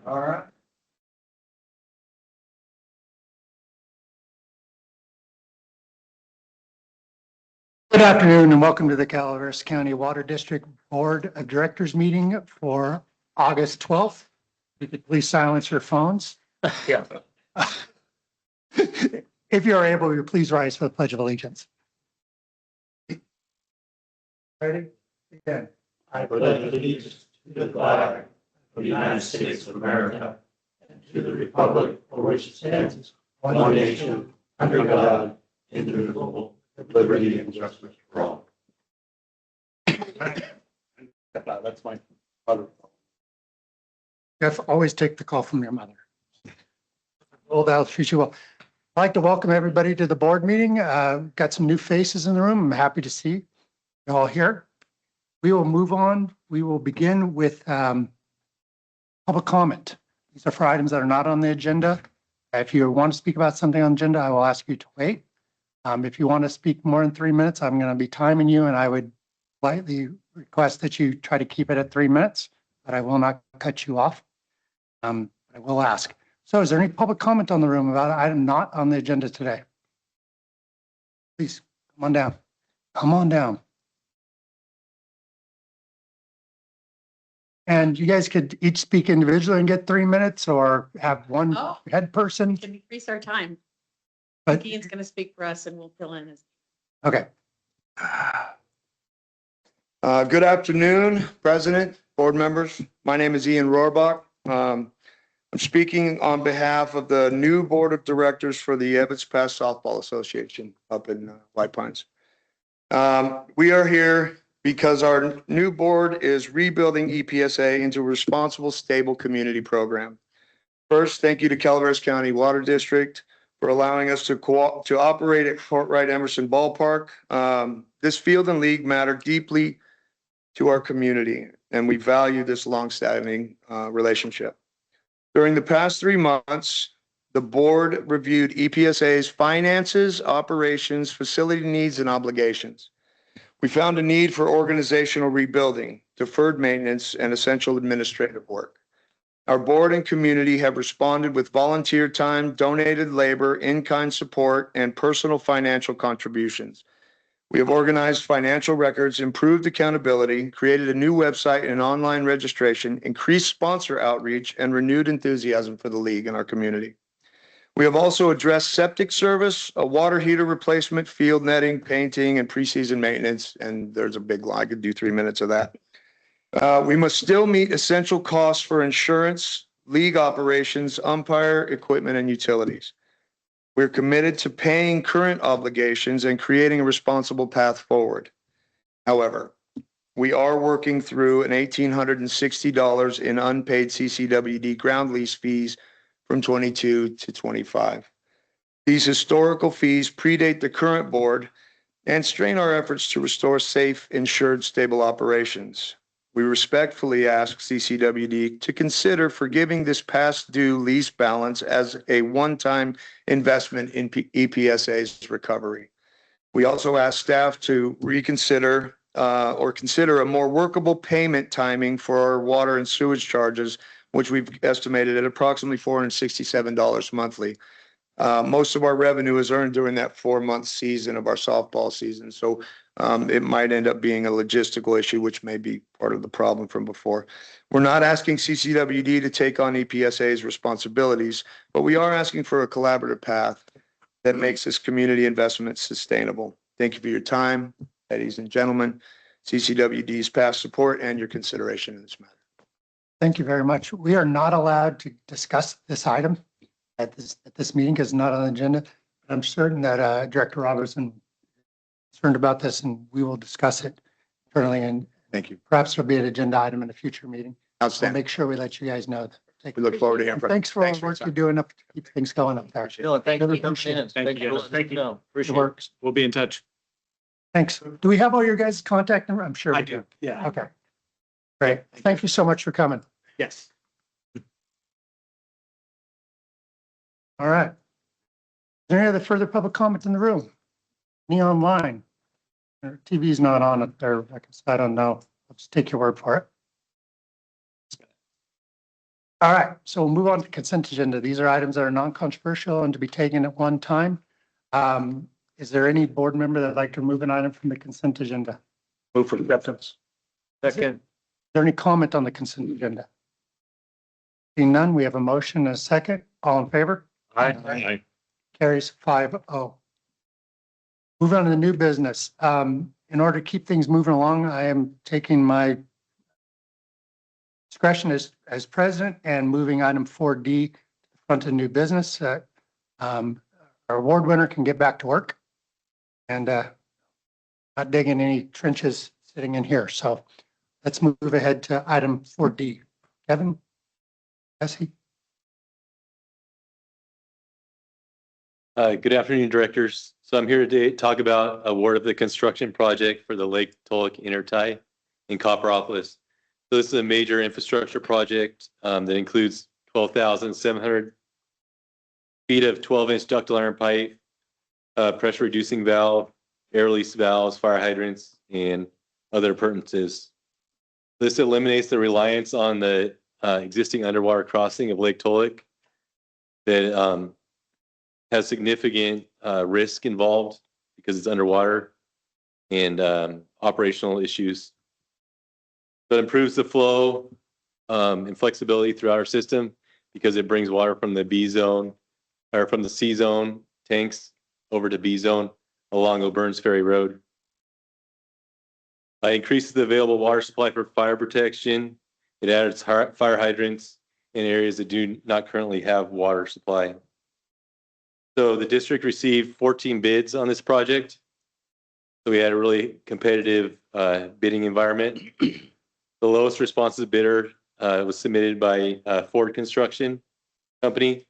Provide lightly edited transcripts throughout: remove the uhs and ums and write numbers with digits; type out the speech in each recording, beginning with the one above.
All right. Good afternoon and welcome to the Calaveras County Water District Board of Directors meeting for August 12th. You could please silence your phones. Yeah. If you're able, you please rise for the Pledge of Allegiance. Ready? Again. I pledge allegiance to the flag of the United States of America and to the republic for which it stands, one nation, under God, indivisible, with liberty and justice for all. That's my mother. Jeff, always take the call from your mother. Old Al treat you well. I'd like to welcome everybody to the board meeting. Got some new faces in the room. I'm happy to see you all here. We will move on. We will begin with public comment. These are for items that are not on the agenda. If you want to speak about something on the agenda, I will ask you to wait. If you want to speak more than 3 minutes, I'm going to be timing you, and I would politely request that you try to keep it at 3 minutes, but I will not cut you off. I will ask. So is there any public comment on the room about an item not on the agenda today? Please come on down. Come on down. And you guys could each speak individually and get 3 minutes, or have one head person. Can increase our time. But Ian's going to speak for us and we'll fill in as. okay. Good afternoon, President, board members. My name is Ian Rohrbach. I'm speaking on behalf of the new board of directors for the Ebbets Pass Softball Association up in White Pines. We are here because our new board is rebuilding EPSA into a responsible, stable community program. First, thank you to Calaveras County Water District for allowing us to operate at Courtright Emerson Ballpark. This field and league matter deeply to our community, and we value this longstanding relationship. During the past 3 months, the board reviewed EPSA's finances, operations, facility needs, and obligations. We found a need for organizational rebuilding, deferred maintenance, and essential administrative work. Our board and community have responded with volunteer time, donated labor, in-kind support, and personal financial contributions. We have organized financial records, improved accountability, created a new website and online registration, increased sponsor outreach, and renewed enthusiasm for the league and our community. We have also addressed septic service, a water heater replacement, field netting, painting, and preseason maintenance. And there's a big line. I could do 3 minutes of that. We must still meet essential costs for insurance, league operations, umpire, equipment, and utilities. We're committed to paying current obligations and creating a responsible path forward. However, we are working through an $1,860 in unpaid CCWD ground lease fees from 22 to 25. These historical fees predate the current board and strain our efforts to restore safe, insured, stable operations. We respectfully ask CCWD to consider forgiving this past due lease balance as a one-time investment in EPSA's recovery. We also ask staff to reconsider or consider a more workable payment timing for our water and sewage charges, which we've estimated at approximately $467 monthly. Most of our revenue is earned during that 4-month season of our softball season. So it might end up being a logistical issue, which may be part of the problem from before. We're not asking CCWD to take on EPSA's responsibilities, but we are asking for a collaborative path that makes this community investment sustainable. Thank you for your time, ladies and gentlemen, CCWD's past support, and your consideration in this matter. Thank you very much. We are not allowed to discuss this item at this meeting because it's not on the agenda. But I'm certain that Director Robertson is concerned about this, and we will discuss it internally. And thank you. Perhaps it'll be an agenda item in a future meeting. Outstanding. I'll make sure we let you guys know. We look forward to hearing from you. Thanks for all the work you're doing up to keep things going up there. Dylan, thank you for coming in. Thank you. Thank you. Appreciate It works. We'll be in touch. Thanks. Do we have all your guys' contact number? I'm sure we I do. Yeah. Okay. Great. Thank you so much for coming. Yes. All right. Is there any other further public comment in the room? Any online? TV's not on up there. I don't know. I'll just take your word for it. All right, so we'll move on to consent agenda. These are items that are non-controversial and to be taken at one time. Is there any board member that'd like to remove an item from the consent agenda? Is Move for acceptance. Second. there any comment on the consent agenda? Seeing none, we have a motion and a second. All in favor? Aye. Carries 5-0. Moving on to the new business. In order to keep things moving along, I am taking my discretion as president and moving item 4D to the front of new business. Our award winner can get back to work and not digging any trenches sitting in here. So let's move ahead to item 4D. Kevin? Jesse? Good afternoon, directors. So I'm here today to talk about award of the construction project for the Lake Tulloch Intertie in Copperopolis. So this is a major infrastructure project that includes 12,700 feet of 12-inch ductile iron pipe, pressure reducing valve, air release valves, fire hydrants, and other appurtenances. This eliminates the reliance on the existing underwater crossing of Lake Tulloch that has significant risk involved because it's underwater and operational issues. So it improves the flow and flexibility throughout our system because it brings water from the B zone or from the C zone tanks over to B zone along O'Burns Ferry Road. It increases the available water supply for fire protection. It adds fire hydrants in areas that do not currently have water supply. So the district received 14 bids on this project. So we had a really competitive bidding environment. The lowest responsive bidder was submitted by Ford Construction Company,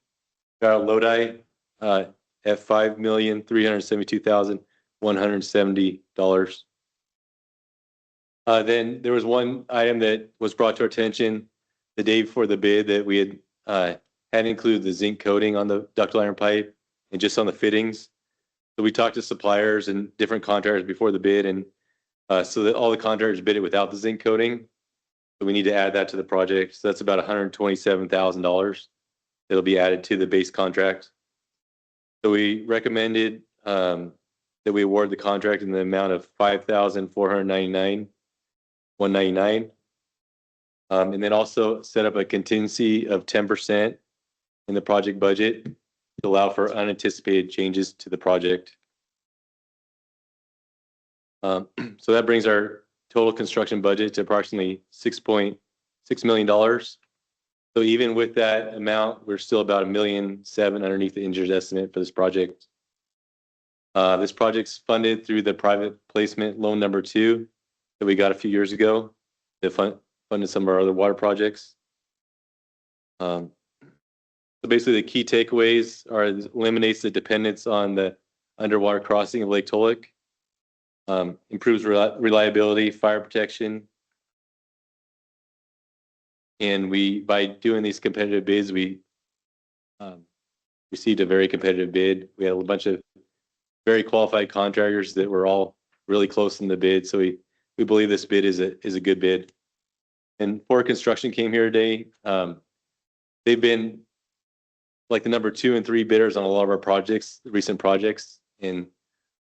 Lodi, at $5,372,170. Then there was one item that was brought to our attention the day before the bid that we had included the zinc coating on the ductile iron pipe and just on the fittings. So we talked to suppliers and different contractors before the bid, and so that all the contractors bid it without the zinc coating. So we need to add that to the project. So that's about $127,000 that'll be added to the base contract. So we recommended that we award the contract in the amount of $5,499,199, and then also set up a contingency of 10% in the project budget to allow for unanticipated changes to the project. So that brings our total construction budget to approximately $6.6 million. So even with that amount, we're still about $1.7 million underneath the engineer's estimate for this project. This project's funded through the private placement loan number 2 that we got a few years ago that funded some of our other water projects. So basically the key takeaways are it eliminates the dependence on the underwater crossing of Lake Tulloch, improves reliability, fire protection. And by doing these competitive bids, we received a very competitive bid. We had a bunch of very qualified contractors that were all really close in the bid. So we believe this bid is a good bid. And Ford Construction came here today. They've been like the number 2 and 3 bidders on a lot of our projects, recent projects, and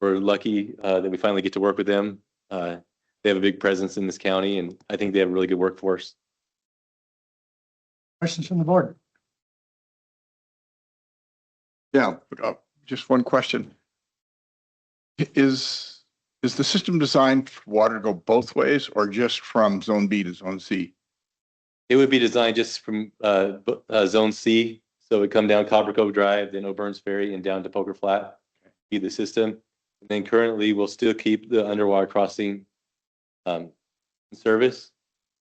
we're lucky that we finally get to work with them. They have a big presence in this county, and I think they have a really good workforce. Questions from the board? Yeah, just one question. Is the system designed for water to go both ways or just from zone B to zone C? It would be designed just from Zone C. So it would come down Copper Cove Drive, then O'Burns Ferry, and down to Poker Flat, be the system. And then currently, we'll still keep the underwater crossing in service.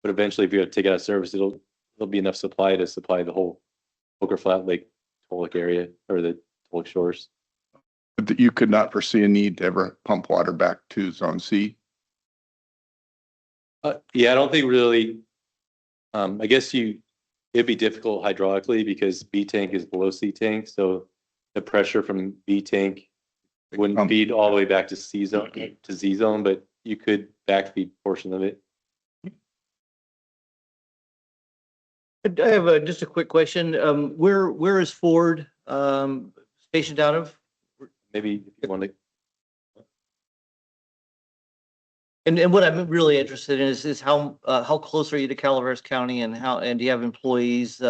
But eventually, if you have to take it out of service, there'll be enough supply to supply the whole Poker Flat Lake Tulloch area or the Tulloch shores. That you could not foresee a need to ever pump water back to zone C? Yeah, I don't think really. I guess it'd be difficult hydraulically because B tank is below C tank, so the pressure from B tank wouldn't feed all the way back to C zone to Z zone, but you could backfeed portion of it. I have just a quick question. Where is Ford stationed out of? Maybe if you want to, And what I'm really interested in is how close are you to Calaveras County and do you have employees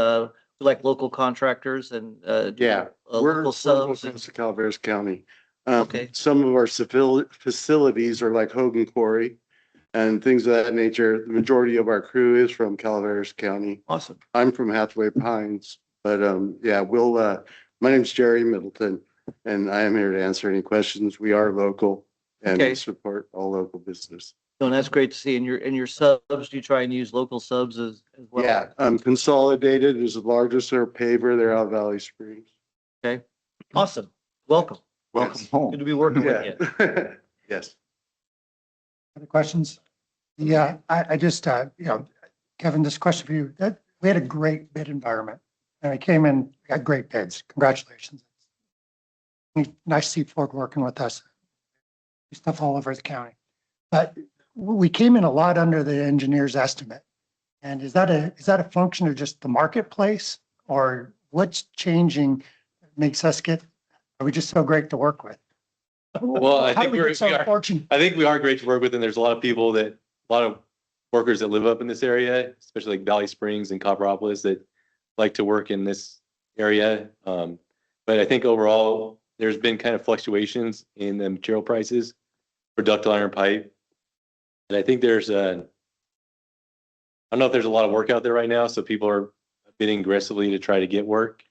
like local contractors and Yeah, we're local subs? close to Calaveras County. Okay. Some of our facilities are like Hogan Quarry and things of that nature. The majority of our crew is from Calaveras County. Awesome. I'm from Hathaway Pines, but yeah, my name's Jerry Middleton, and I am here to answer any questions. We are local and Okay. we support all local business. No, that's great to see. And your subs, do you try and use local subs as well? Yeah, Consolidated is the largest paver. They're out of Valley Springs. Okay. Awesome. Welcome. Welcome Yes. home. Good to be working with you. Yeah. Yes. Other questions? Yeah, I just, Kevin, this question for you. We had a great bid environment and I came in, got great bids. Congratulations. Nice to see Ford working with us. Stuff all over the county. But we came in a lot under the engineer's estimate. And is that a function of just the marketplace or what's changing that makes us are we just so great to work with? well, I How think did we get so fortunate? I think we are great to work with, and there's a lot of workers that live up in this area, especially like Valley Springs and Copperopolis, that like to work in this area. But I think overall, there's been kind of fluctuations in the material prices for ductile iron pipe. And I think I don't know if there's a lot of work out there right now, so people are bidding aggressively to try to get work.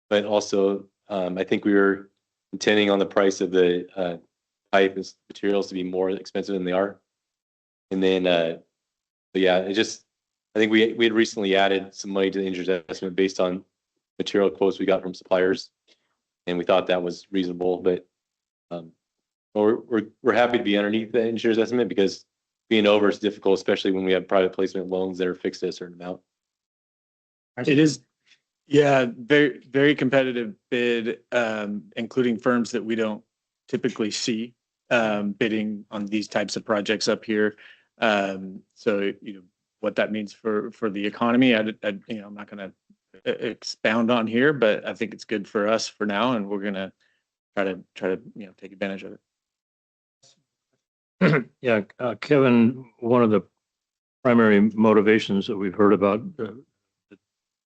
But also, I think we were intending on the price of the pipe and materials to be more expensive than they are. And then, but yeah, I think we had recently added some money to the engineer's estimate based on material quotes we got from suppliers. And we thought that was reasonable, but we're happy to be underneath the engineer's estimate because being over is difficult, especially when we have private placement loans that are fixed at a certain amount. It is, yeah, very, very competitive bid, including firms that we don't typically see bidding on these types of projects up here. So, what that means for the economy, I'm not going to expound on here, but I think it's good for us for now, and we're going to try to take advantage of it. Yeah, Kevin, one of the primary motivations that we've heard about that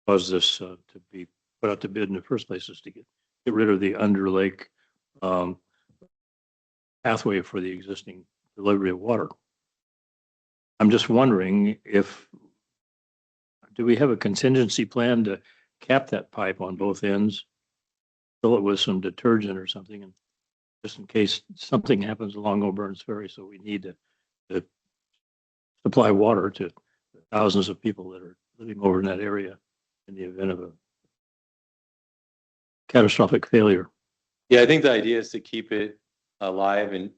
caused this to be put out to bid in the first place is to get rid of the under lake pathway for the existing delivery of water. I'm just wondering do we have a contingency plan to cap that pipe on both ends, fill it with some detergent or something, and just in case something happens along O'Byrne's Ferry, so we need to supply water to thousands of people that are living over in that area in the event of a catastrophic failure. Yeah, I think the idea is to keep it alive and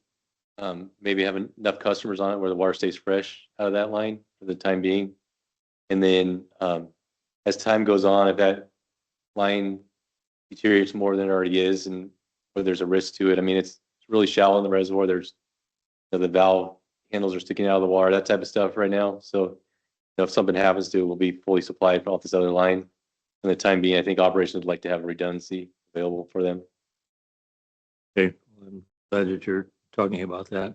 maybe have enough customers on it where the water stays fresh out of that line for the time being. And then as time goes on, if that line deteriorates more than it already is and where there's a risk to it, I mean, it's really shallow in the reservoir. There's the valve handles are sticking out of the water, that type of stuff right now. So if something happens to it, we'll be fully supplied off this other line. For the time being, I think operations would like to have redundancy available for them. Okay, I'm glad that you're talking about that.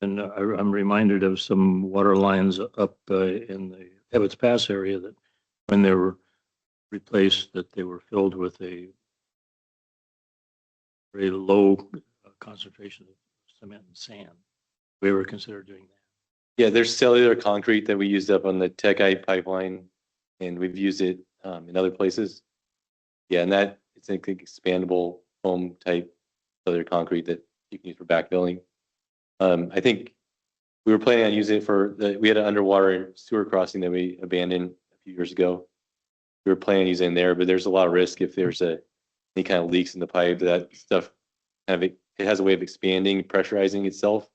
And I'm reminded of some water lines up in the Ebbets Pass area that when they were replaced, that they were filled with a very low concentration of cement and sand. We ever consider doing that? Yeah, there's cellular concrete that we used up on the Techite pipeline, and we've used it in other places. Yeah, and that it's an expandable foam type cellular concrete that you can use for backfilling. I think we were planning on using it we had an underwater sewer crossing that we abandoned a few years ago. We were planning on using it there, but there's a lot of risk if there's any kind of leaks in the pipe. That stuff it has a way of expanding, pressurizing itself.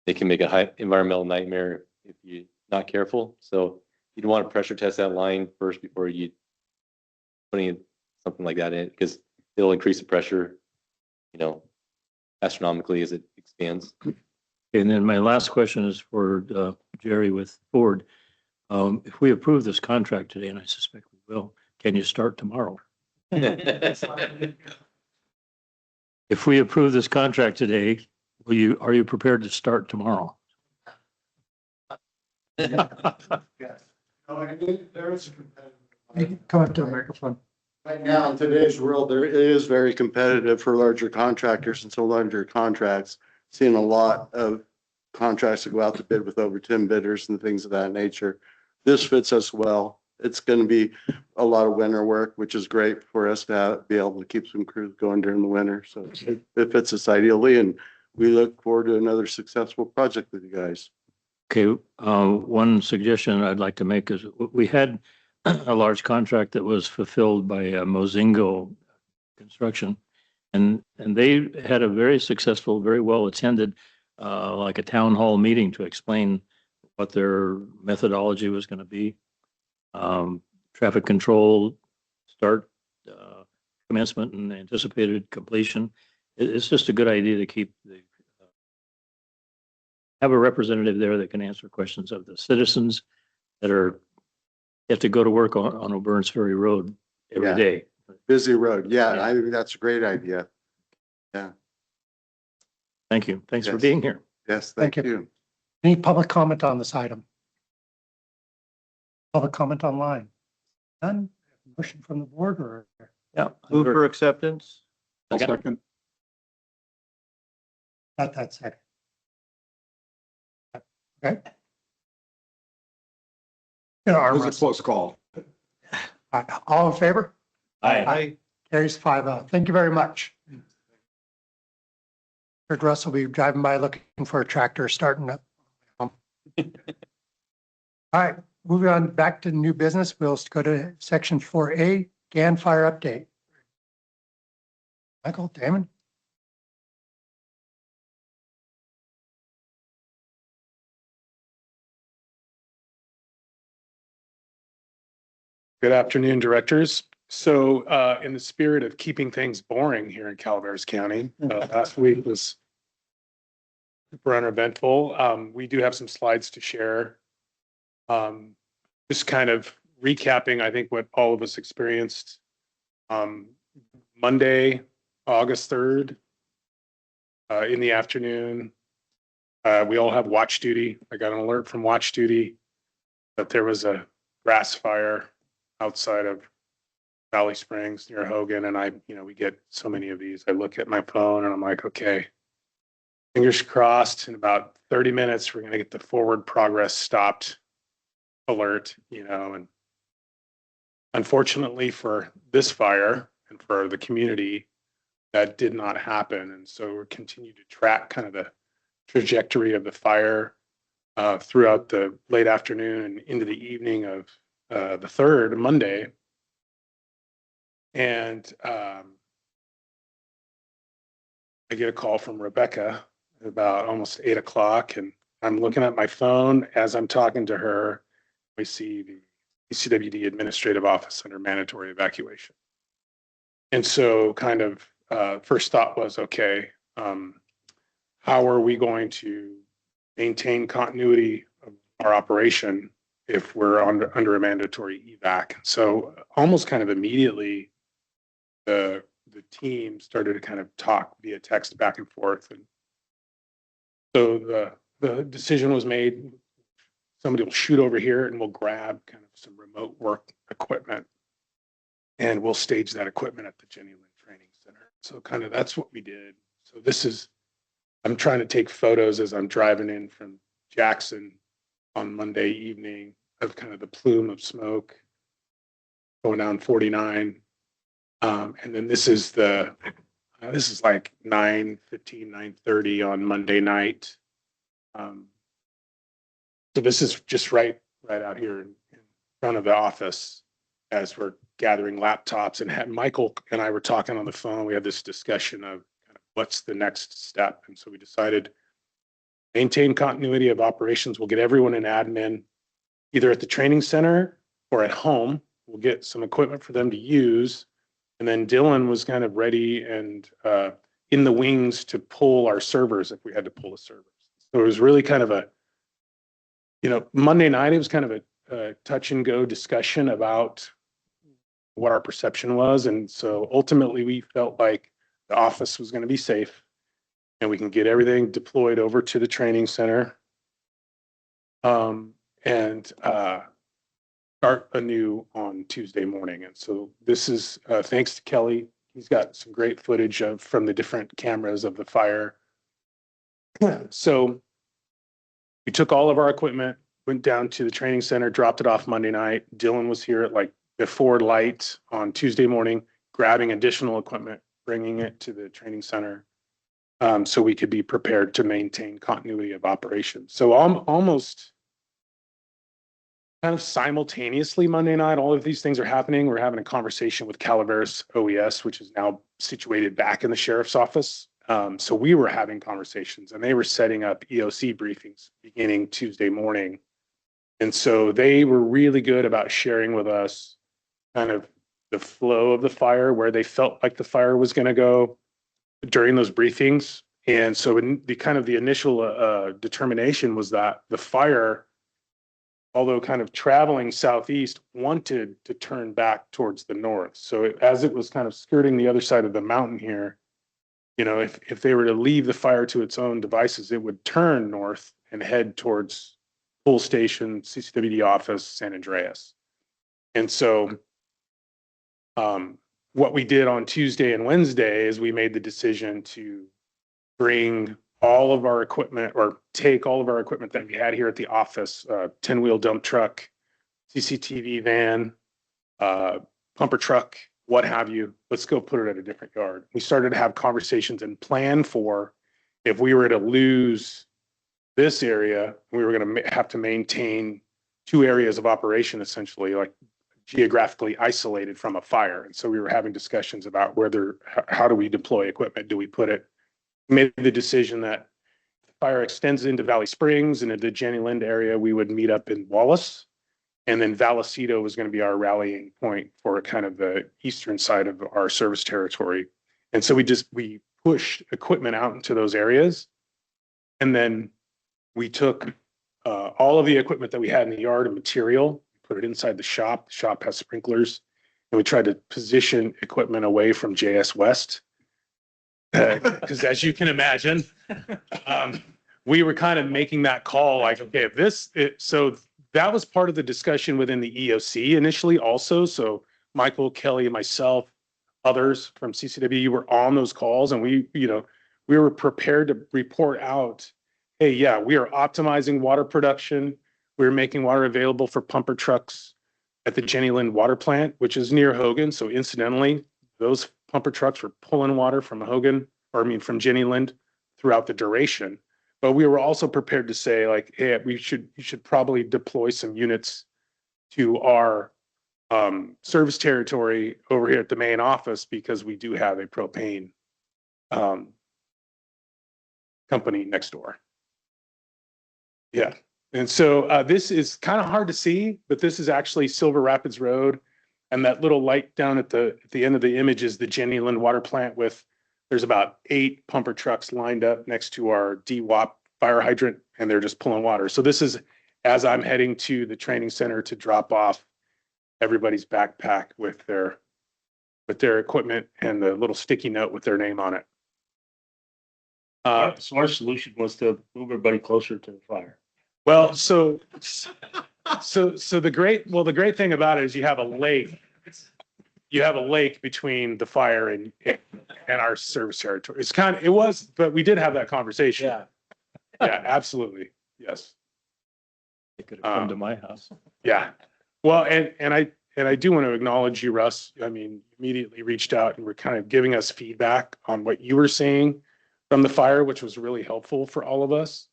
It can make a high environmental nightmare if you're not careful. So you'd want to pressure test that line first before you putting something like that in it, because it'll increase the pressure, astronomically as it expands. And then my last question is for Jerry with Ford. If we approve this contract today, and I suspect we will, can you start tomorrow? If we approve this contract today, are you prepared to start tomorrow? Yes. No, I think there is a competitive. Come up to the microphone. Right now, in today's world, there is very competitive for larger contractors, and so larger contracts, seeing a lot of contracts that go out to bid with over 10 bidders and things of that nature. This fits us well. It's going to be a lot of winter work, which is great for us to be able to keep some crews going during the winter. So it fits us ideally, and we look forward to another successful project with you guys. Okay, one suggestion I'd like to make is we had a large contract that was fulfilled by Mozingo Construction. And they had a very successful, very well attended, like a town hall meeting to explain what their methodology was going to be. Traffic control, start, commencement and anticipated completion. It's just a good idea to keep have a representative there that can answer questions of the citizens that have to go to work on O'Byrne's Ferry Road every Yeah. day. Busy road. Yeah, Yeah. I think that's a great idea. Thank you. Thanks for Yes. being here. Yes, Thank thank you. Any public comment on this item? Public comment online? None? Motion from the board or? Yeah. Move for acceptance. Second. Not that second. Okay. Gonna arm It was a wrestle. close call. All in favor? Aye. Carries 5-0. Thank you very much. Kurt Russ will be driving by looking for a tractor starting up. All right, moving on back to new business. We'll go to section 4A, Gann fire update. Michael, Damon? Good afternoon, directors. So in the spirit of keeping things boring here in Calaveras County, last week was super uneventful. We do have some slides to share. Just kind of recapping, I think, what all of us experienced. Monday, August 3rd, in the afternoon, we all have watch duty. I got an alert from watch duty that there was a grass fire outside of Valley Springs near Hogan. And we get so many of these. I look at my phone and I'm like, okay, fingers crossed. In about 30 minutes, we're going to get the forward progress stopped alert, and unfortunately for this fire and for the community, that did not happen. And so we're continuing to track kind of the trajectory of the fire throughout the late afternoon and into the evening of the 3rd, Monday. And I get a call from Rebecca about almost 8 o'clock, and I'm looking at my phone as I'm talking to her. We see the CCWD administrative office under mandatory evacuation. And so kind of first thought was, okay, how are we going to maintain continuity of our operation if we're under a mandatory evac? So almost kind of immediately, the team started to kind of talk via text back and forth. And so the decision was made, somebody will shoot over here and we'll grab kind of some remote work equipment and we'll stage that equipment at the Jenny Lynn Training Center. So kind of that's what we did. So I'm trying to take photos as I'm driving in from Jackson on Monday evening of kind of the plume of smoke going down 49. And then this is like 9:15, 9:30 on Monday night. So this is just right out here in front of the office as we're gathering laptops, and Michael and I were talking on the phone. We had this discussion of kind of what's the next step. And so we decided maintain continuity of operations. We'll get everyone in admin, either at the training center or at home. We'll get some equipment for them to use. And then Dylan was kind of ready and in the wings to pull our servers if we had to pull the servers. So it was really kind of Monday night, it was kind of a touch and go discussion about what our perception was. And so ultimately we felt like the office was going to be safe and we can get everything deployed over to the training center. And start anew on Tuesday morning. And so this is thanks to Kelly. He's got some great footage from the different cameras of the fire. So we took all of our equipment, went down to the training center, dropped it off Monday night. Dylan was here at like before light on Tuesday morning, grabbing additional equipment, bringing it to the training center so we could be prepared to maintain continuity of operations. So almost kind of simultaneously Monday night, all of these things are happening. We're having a conversation with Calaveras OES, which is now situated back in the sheriff's office. So we were having conversations and they were setting up EOC briefings beginning Tuesday morning. And so they were really good about sharing with us kind of the flow of the fire, where they felt like the fire was going to go during those briefings. And so in the kind of the initial determination was that the fire, although kind of traveling southeast, wanted to turn back towards the north. So as it was kind of skirting the other side of the mountain here, you know, if they were to leave the fire to its own devices, it would turn north and head towards Full Station, CCWD office, San Andreas. And so what we did on Tuesday and Wednesday is we made the decision to bring all of our equipment, or take all of our equipment that we had here at the office, 10-wheel dump truck, CCTV van, pumper truck, what have you. Let's go put it at a different yard. We started to have conversations and plan for if we were to lose this area, we were going to have to maintain 2 areas of operation, essentially, like geographically isolated from a fire. And so we were having discussions about how do we deploy equipment? Do we put it? Made the decision that if the fire extends into Valley Springs and into the Jenny Lind area, we would meet up in Wallace. And then Vallecito was going to be our rallying point for kind of the eastern side of our service territory. And so we pushed equipment out into those areas. And then we took all of the equipment that we had in the yard and material, put it inside the shop. The shop has sprinklers. And we tried to position equipment away from JS West. Because as you can imagine, we were kind of making that call like, okay, so that was part of the discussion within the EOC initially also. So Michael, Kelly, myself, others from CCWD were on those calls, and we were prepared to report out, hey, yeah, we are optimizing water production. We're making water available for pumper trucks at the Jenny Lind water plant, which is near Hogan. So incidentally, those pumper trucks were pulling water from from Jenny Lind throughout the duration. But we were also prepared to say, like, hey, you should probably deploy some units to our service territory over here at the main office, because we do have a propane company next door. Yeah. And so this is kind of hard to see, but this is actually Silver Rapids Road. And that little light down at the end of the image is the Jenny Lind water plant there's about 8 pumper trucks lined up next to our DWAP fire hydrant, and they're just pulling water. So this is as I'm heading to the training center to drop off everybody's backpack with their equipment and the little sticky note with their name on it. So our solution was to move everybody closer to the fire. Well, so the great thing about it is you have a lake. You have a lake between the fire and our service territory. But we did have that conversation. Yeah. Yeah, absolutely. Yes. They could have come to my house. Yeah. Well, and I do want to acknowledge you, Russ. I mean, immediately reached out and were kind of giving us feedback on what you were seeing from the fire, which was really helpful for all of us.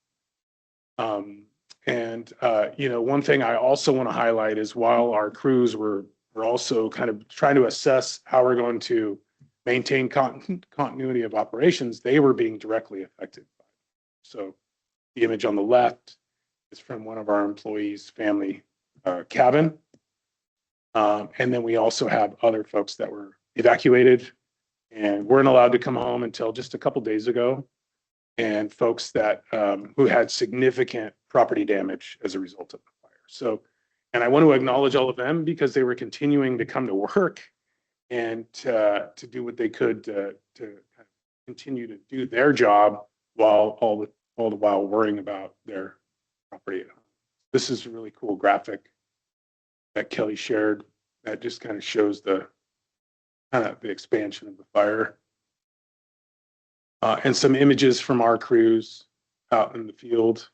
One thing I also want to highlight is while our crews were also kind of trying to assess how we're going to maintain continuity of operations, they were being directly affected. So the image on the left is from one of our employees' family cabin. And then we also have other folks that were evacuated and weren't allowed to come home until just a couple days ago, and folks that who had significant property damage as a result of the fire. So And I want to acknowledge all of them because they were continuing to come to work and to do what they could to continue to do their job while all the while worrying about their property. This is a really cool graphic that Kelly shared that just kind of shows the expansion of the fire. And some images from our crews out in the field.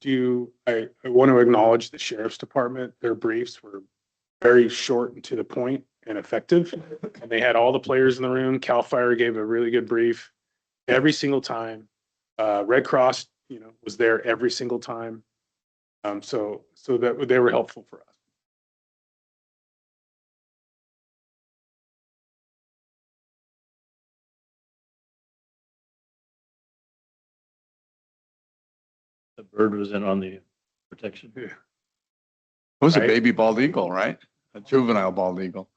I want to acknowledge the sheriff's department. Their briefs were very short and to the point and effective. And they had all the players in the room. CAL FIRE gave a really good brief every single time. Red Cross, was there every single time. So that they were helpful for us. The bird was in on the protection. Yeah. It was a Right. baby bald eagle, right? A juvenile bald eagle.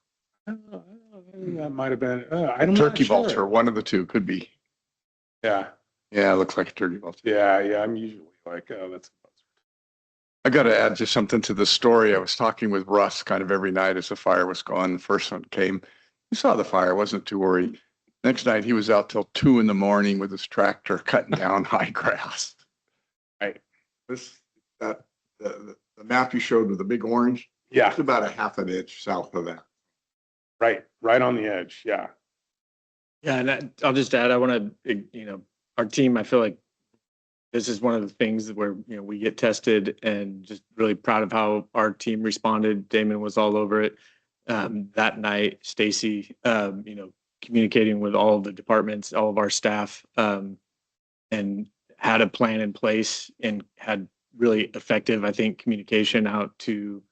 That might have been, I'm not Turkey sure. vulture, one of the two, could be. Yeah, Yeah, it looks like a turkey vulture. yeah. I'm usually like, oh, that's. I got to add just something to the story. I was talking with Russ kind of every night as the fire was going. The first one came. He saw the fire, wasn't too worried. Next night, he was out till 2 a.m. with his tractor cutting down high grass. Right. The map you showed with the big orange, Yeah, it's about a half an inch south of that. right on the edge. Yeah. Yeah, and I'll just add, I want to, our team, I feel like this is one of the things where, we get tested, and just really proud of how our team responded. Damon was all over it. That night, Stacy, communicating with all of the departments, all of our staff, and had a plan in place and had really effective, I think, communication out to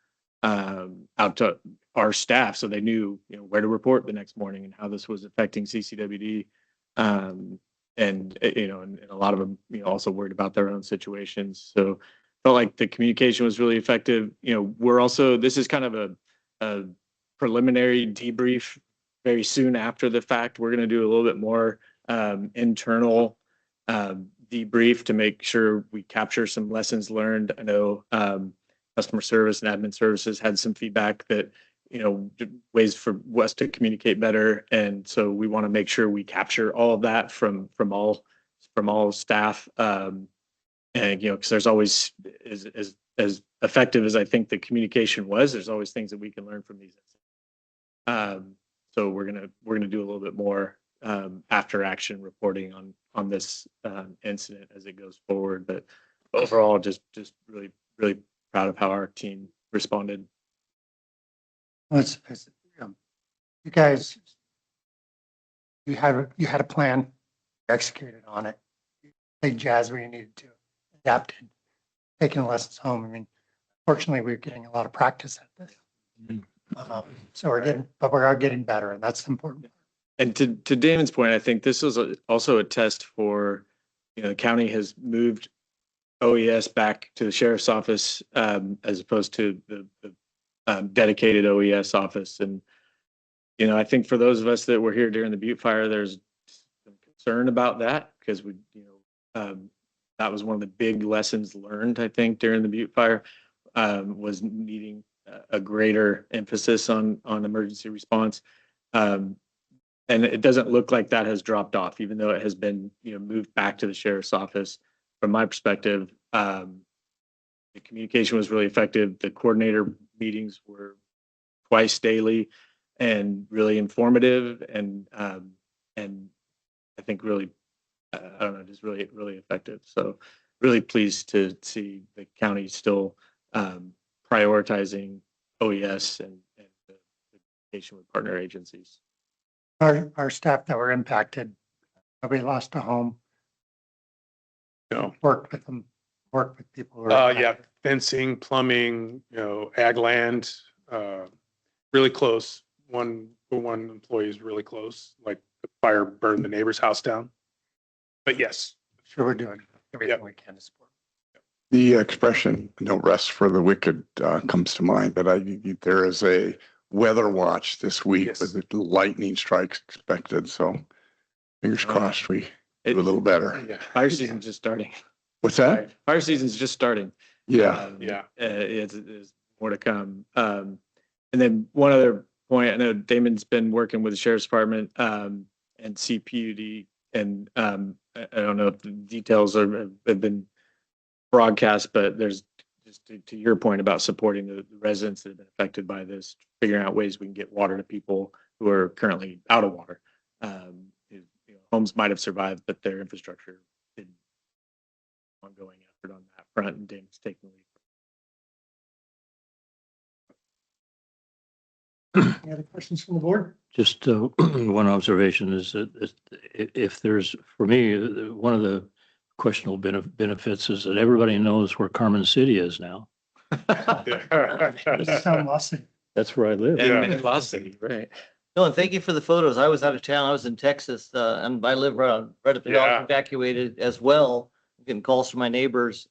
our staff, so they knew, where to report the next morning and how this was affecting CCWD. And a lot of them, also worried about their own situations. So felt like the communication was really effective. This is kind of a preliminary debrief. Very soon after the fact, we're going to do a little bit more internal debrief to make sure we capture some lessons learned. I know customer service and admin services had some feedback that, ways for us to communicate better. And so we want to make sure we capture all of that from all staff. And, because there's always, as effective as I think the communication was, there's always things that we can learn from these. So we're gonna do a little bit more after action reporting on this incident as it goes forward. But overall, just really, really proud of how our team responded. You guys, you had a plan, executed on it, played jazz where you needed to, adapted, taking the lessons home. I mean, fortunately, we're getting a lot of practice at this. So we are getting better, and that's important. And to Damon's point, I think this is also a test for, the county has moved OES back to the sheriff's office as opposed to the dedicated OES office. And, I think for those of us that were here during the Butte fire, there's some concern about that because that was one of the big lessons learned, I think, during the Butte fire was needing a greater emphasis on emergency response. And it doesn't look like that has dropped off, even though it has been, moved back to the sheriff's office. From my perspective, the communication was really effective. The coordinator meetings were twice daily and really informative. And I think really, I don't know, just really, really effective. So really pleased to see the county still prioritizing OES and the communication with partner agencies. Our staff that were impacted, nobody lost a home. No. Worked with them, worked with people. Who were Yeah, fencing, plumbing, ag land, really close. One employee is really close, like the fire burned the neighbor's house down. But yes. Sure, we're doing everything we can to support. The expression, no rest for the wicked comes to mind, but there is a weather watch this week Yes. with the lightning strikes expected. So fingers crossed we do a little better. Yeah. Fire season's just starting. What's that? Fire season's just starting. Yeah. Yeah. There's more to come. And then one other point, I know Damon's been working with the sheriff's department, and CPUD, and, I don't know if the details have been broadcast, but there's just to your point about supporting the residents that have been affected by this, figuring out ways we can get water to people who are currently out of water. Homes might have survived, but their infrastructure didn't. Ongoing effort on that front, and Damon's taking the lead. Any other questions from the board? Just one observation is that if there's, for me, one of the questionable benefits is that everybody knows where Carmen City is now. Sound lost. That's where I live. Yeah. Lost City, right? No, and thank you for the photos. I was out of town. I was in Texas, and I live right up the Yeah. evacuated as well. Getting calls from my neighbors,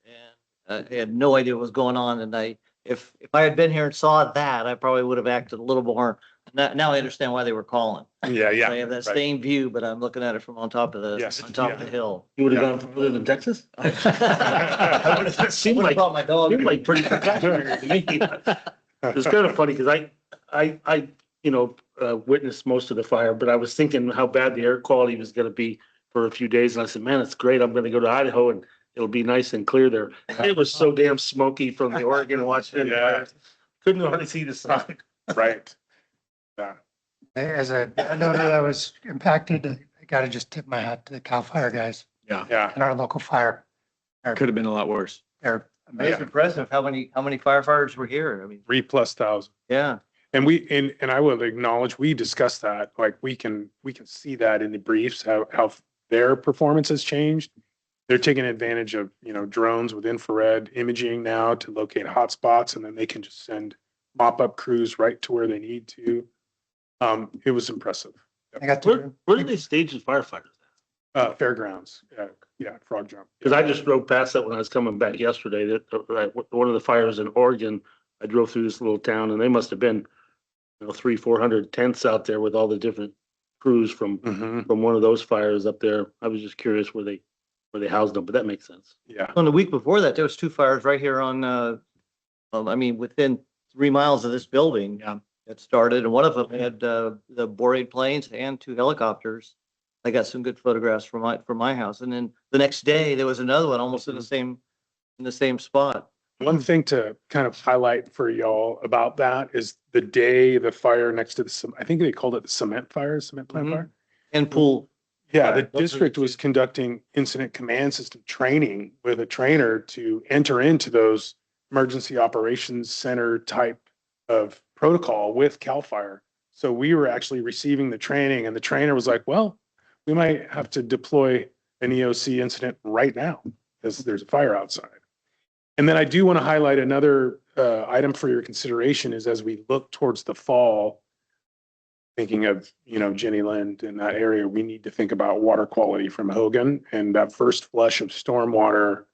and I had no idea what was going on. And if I had been here and saw that, I probably would have acted a little more. Now I understand why they were calling. Yeah, I yeah. have that right. same view, but I'm looking at it from on top of Yes, on top of yeah. the hill. You would have Yeah. gone further than Texas? I would have Seemed like, brought my dog. seemed like pretty spectacular to me. It's kind of funny because I witnessed most of the fire, but I was thinking how bad the air quality was going to be for a few days. And I said, man, it's great. I'm going to go to Idaho and it'll be nice and clear there. It was so damn smoky from the Oregon Washington Yeah. fires. Couldn't hardly see the sun. Right. Yeah. As a landowner that was impacted, I gotta just tip my hat to the CAL FIRE guys Yeah. and our local fire. Could have been a lot worse. They're It's amazing. impressive how many firefighters were here. I mean, 3,000+. yeah. And and I will acknowledge, we discussed that, like we can see that in the briefs, how their performance has changed. They're taking advantage of, drones with infrared imaging now to locate hotspots, and then they can just send mop-up crews right to where they need to. It was impressive. I got to, Where did they stage the firefighters? Fairgrounds, yeah, Frog Jump. Because I just drove past that when I was coming back yesterday, that one of the fires in Oregon, I drove through this little town and they must have been, 300-400 tents out there with all the different crews from Mhm. one of those fires up there. I was just curious where they housed them, but that makes sense. Yeah, On the week before that, there was 2 fires right here on, within 3 miles of this building. Yeah. That started, and one of them had, the Borate planes and 2 helicopters. I got some good photographs from my house. And then the next day, there was another one almost in the same spot. one thing to kind of highlight for y'all about that is the day the fire next to I think they called it the cement plant Mhm. fire. And pool. Yeah, the Fire. Those are district the was two. conducting incident command system training with a trainer to enter into those emergency operations center type of protocol with CAL FIRE. So we were actually receiving the training, and the trainer was like, well, we might have to deploy an EOC incident right now because there's a fire outside. And then I do want to highlight another item for your consideration is as we look towards the fall, thinking of, Jenny Lind in that area, we need to think about water quality from Hogan and that first flush of stormwater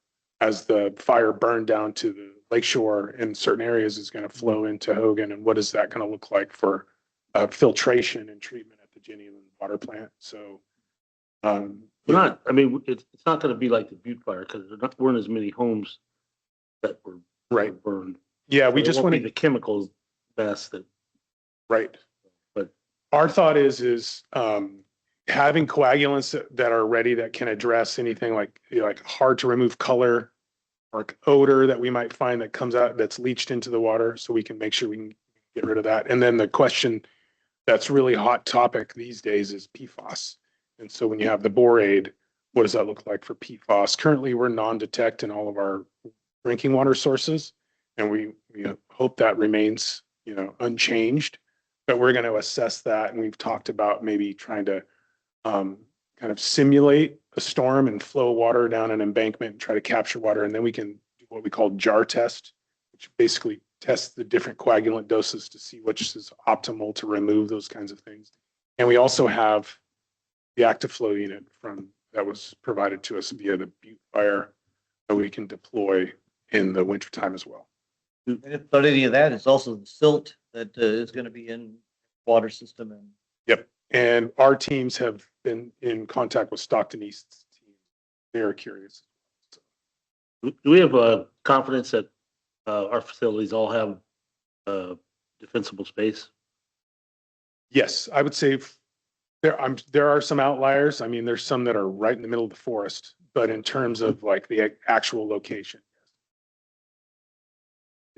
as the fire burned down to the lakeshore in certain areas is going to flow into Hogan. And what is that going to look like for filtration and treatment at the Jenny Lind water plant? So, It's not gonna be like the Butte fire because there weren't as many homes that were Right. burned. yeah, we So it just won't want be to, the chemicals best that, right. but Our thought is having coagulants that are ready that can address anything like hard to remove color or odor that we might find that comes out that's leached into the water, so we can make sure we can get rid of that. And then the question that's really hot topic these days is PFAS. And so when you have the borate, what does that look like for PFAS? Currently, we're non-detect in all of our drinking water sources, and we hope that remains unchanged. But we're going to assess that, and we've talked about maybe trying to kind of simulate a storm and flow water down an embankment and try to capture water, and then we can do what we call jar test, which basically tests the different coagulant doses to see which is optimal to remove those kinds of things. And we also have the active flow unit that was provided to us via the Butte fire that we can deploy in the wintertime as well. And if not any of that, it's also the silt that is going to be in water system and. Yep. And our teams have been in contact with Stockton East's team. They are curious. Do we have confidence that our facilities all have defensible space? Yes, I would say there are some outliers. I mean, there's some that are right in the middle of the forest, but in terms of like the actual location.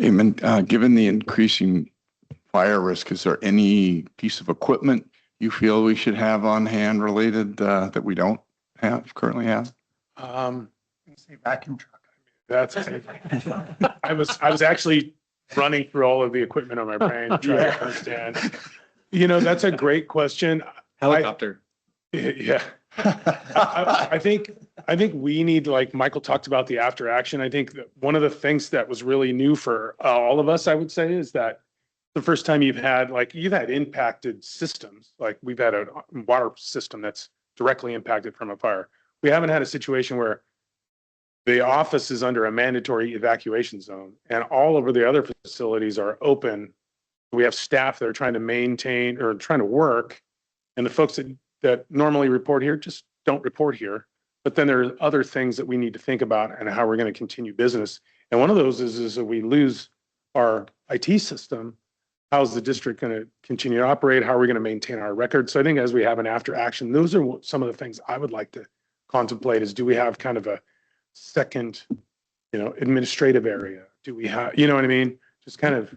Amen. Given the increasing fire risk, is there any piece of equipment you feel we should have on hand related that we don't currently have? Say vacuum truck. That's, I was actually running through all of the equipment on my brain to try to understand. You know, that's a great question. Helicopter. Yeah. I think we need, like Michael talked about the after action. I think that one of the things that was really new for all of us, I would say, is that the first time you've had impacted systems, like we've had a water system that's directly impacted from a fire. We haven't had a situation where the office is under a mandatory evacuation zone and all over the other facilities are open. We have staff that are trying to maintain or trying to work, and the folks that normally report here just don't report here. But then there are other things that we need to think about and how we're going to continue business. And one of those is if we lose our IT system, how's the district going to continue to operate? How are we going to maintain our records? So I think as we have an after action, those are some of the things I would like to contemplate is, do we have kind of a second, administrative area? Do we have, you know what I mean? Just kind of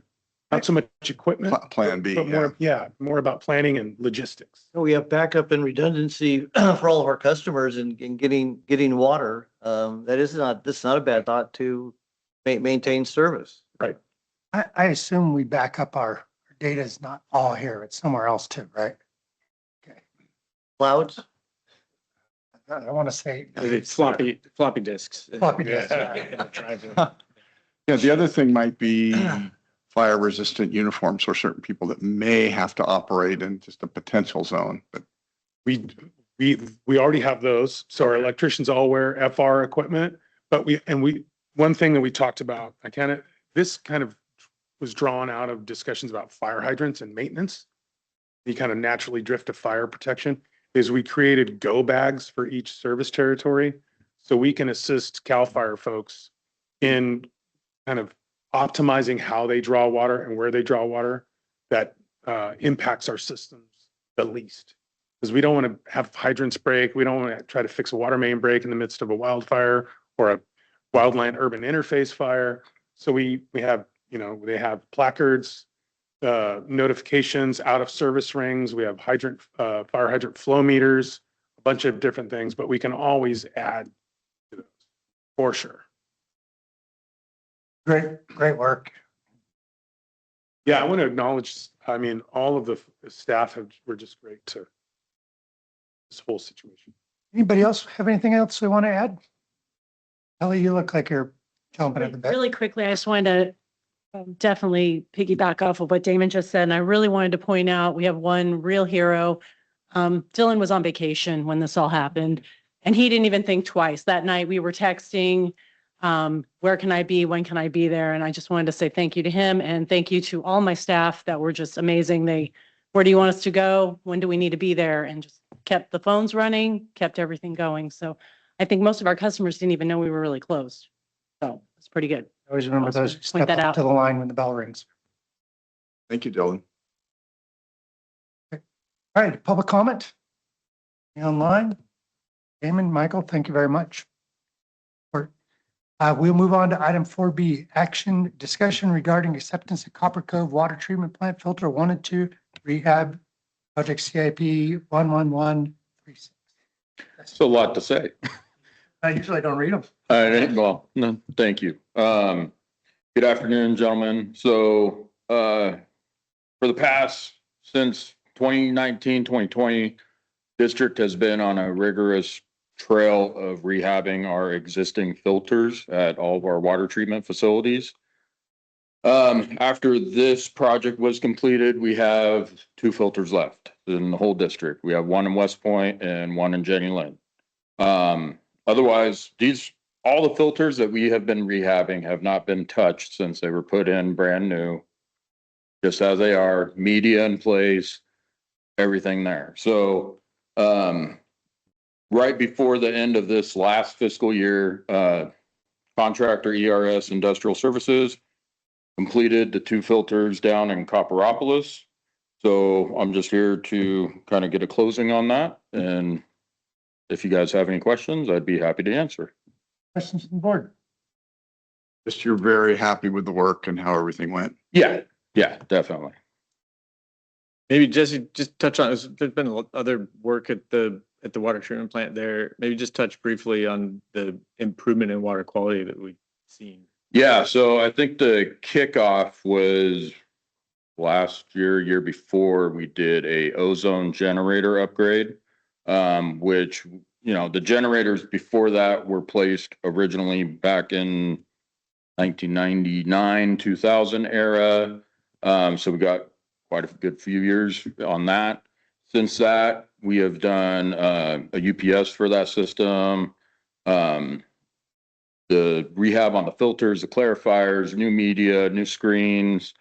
not so much equipment. Plan B. But more about planning and logistics. So we have backup and redundancy for all of our customers and getting water. This is not a bad thought to maintain service. Right. I assume we back up our data is not all here. It's somewhere else too, right? Okay. Clouds? I want to say. It's floppy disks. Floppy disks. Yeah, the other thing might be fire resistant uniforms for certain people that may have to operate in just a potential zone, but We already have those. So our electricians all wear FR equipment, but one thing that we talked about, this kind of was drawn out of discussions about fire hydrants and maintenance. You kind of naturally drift to fire protection, is we created go bags for each service territory. So we can assist CAL FIRE folks in kind of optimizing how they draw water and where they draw water that impacts our systems the least. Because we don't want to have hydrants break. We don't want to try to fix a water main break in the midst of a wildfire or a wildland urban interface fire. So we have, they have placards, notifications, out of service rings. We have fire hydrant flow meters, a bunch of different things, but we can always add to those for sure. Great work. Yeah, I want to acknowledge, all of the staff were just great to this whole situation. Anybody else have anything else they want to add? Ellie, you look like you're jumping at the bit. Really quickly, I just wanted to definitely piggyback off of what Damon just said. And I really wanted to point out, we have one real hero. Dylan was on vacation when this all happened, and he didn't even think twice. That night we were texting, where can I be? When can I be there? And I just wanted to say thank you to him and thank you to all my staff that were just amazing. Where do you want us to go? When do we need to be there? And just kept the phones running, kept everything going. So I think most of our customers didn't even know we were really closed. So it's pretty good. Always remember those who Point step that up out. to the line when the bell rings. thank you, Dylan. All right, public comment? Online? Damon, Michael, thank you very much. We'll move on to item 4B, action discussion regarding acceptance of Copper Cove Water Treatment Plant Filter 1 and 2 Rehab Project CIP 11136. It's a lot to say. I usually don't read them. All right, well, no, thank you. Good afternoon, gentlemen. So, for the past, since 2019, 2020, district has been on a rigorous trail of rehabbing our existing filters at all of our water treatment facilities. After this project was completed, we have 2 filters left in the whole district. We have one in West Point and one in Jenny Lynn. Otherwise, all the filters that we have been rehabbing have not been touched since they were put in brand new, just as they are, media in place, everything there. So, right before the end of this last fiscal year, contractor ERS Industrial Services completed the 2 filters down in Copperopolis. So I'm just here to kind of get a closing on that. And if you guys have any questions, I'd be happy to answer. Questions from the board? Just you're very happy with the work and how everything went. Yeah, definitely. Maybe Jesse, just touch on, there's been other work at the water treatment plant there. Maybe just touch briefly on the improvement in water quality that we've seen. Yeah, so I think the kickoff was last year before. We did a ozone generator upgrade, which, the generators before that were placed originally back in 1999, 2000 era. So we got quite a good few years on that. Since that, we have done a UPS for that system, the rehab on the filters, the clarifiers, new media, new screens,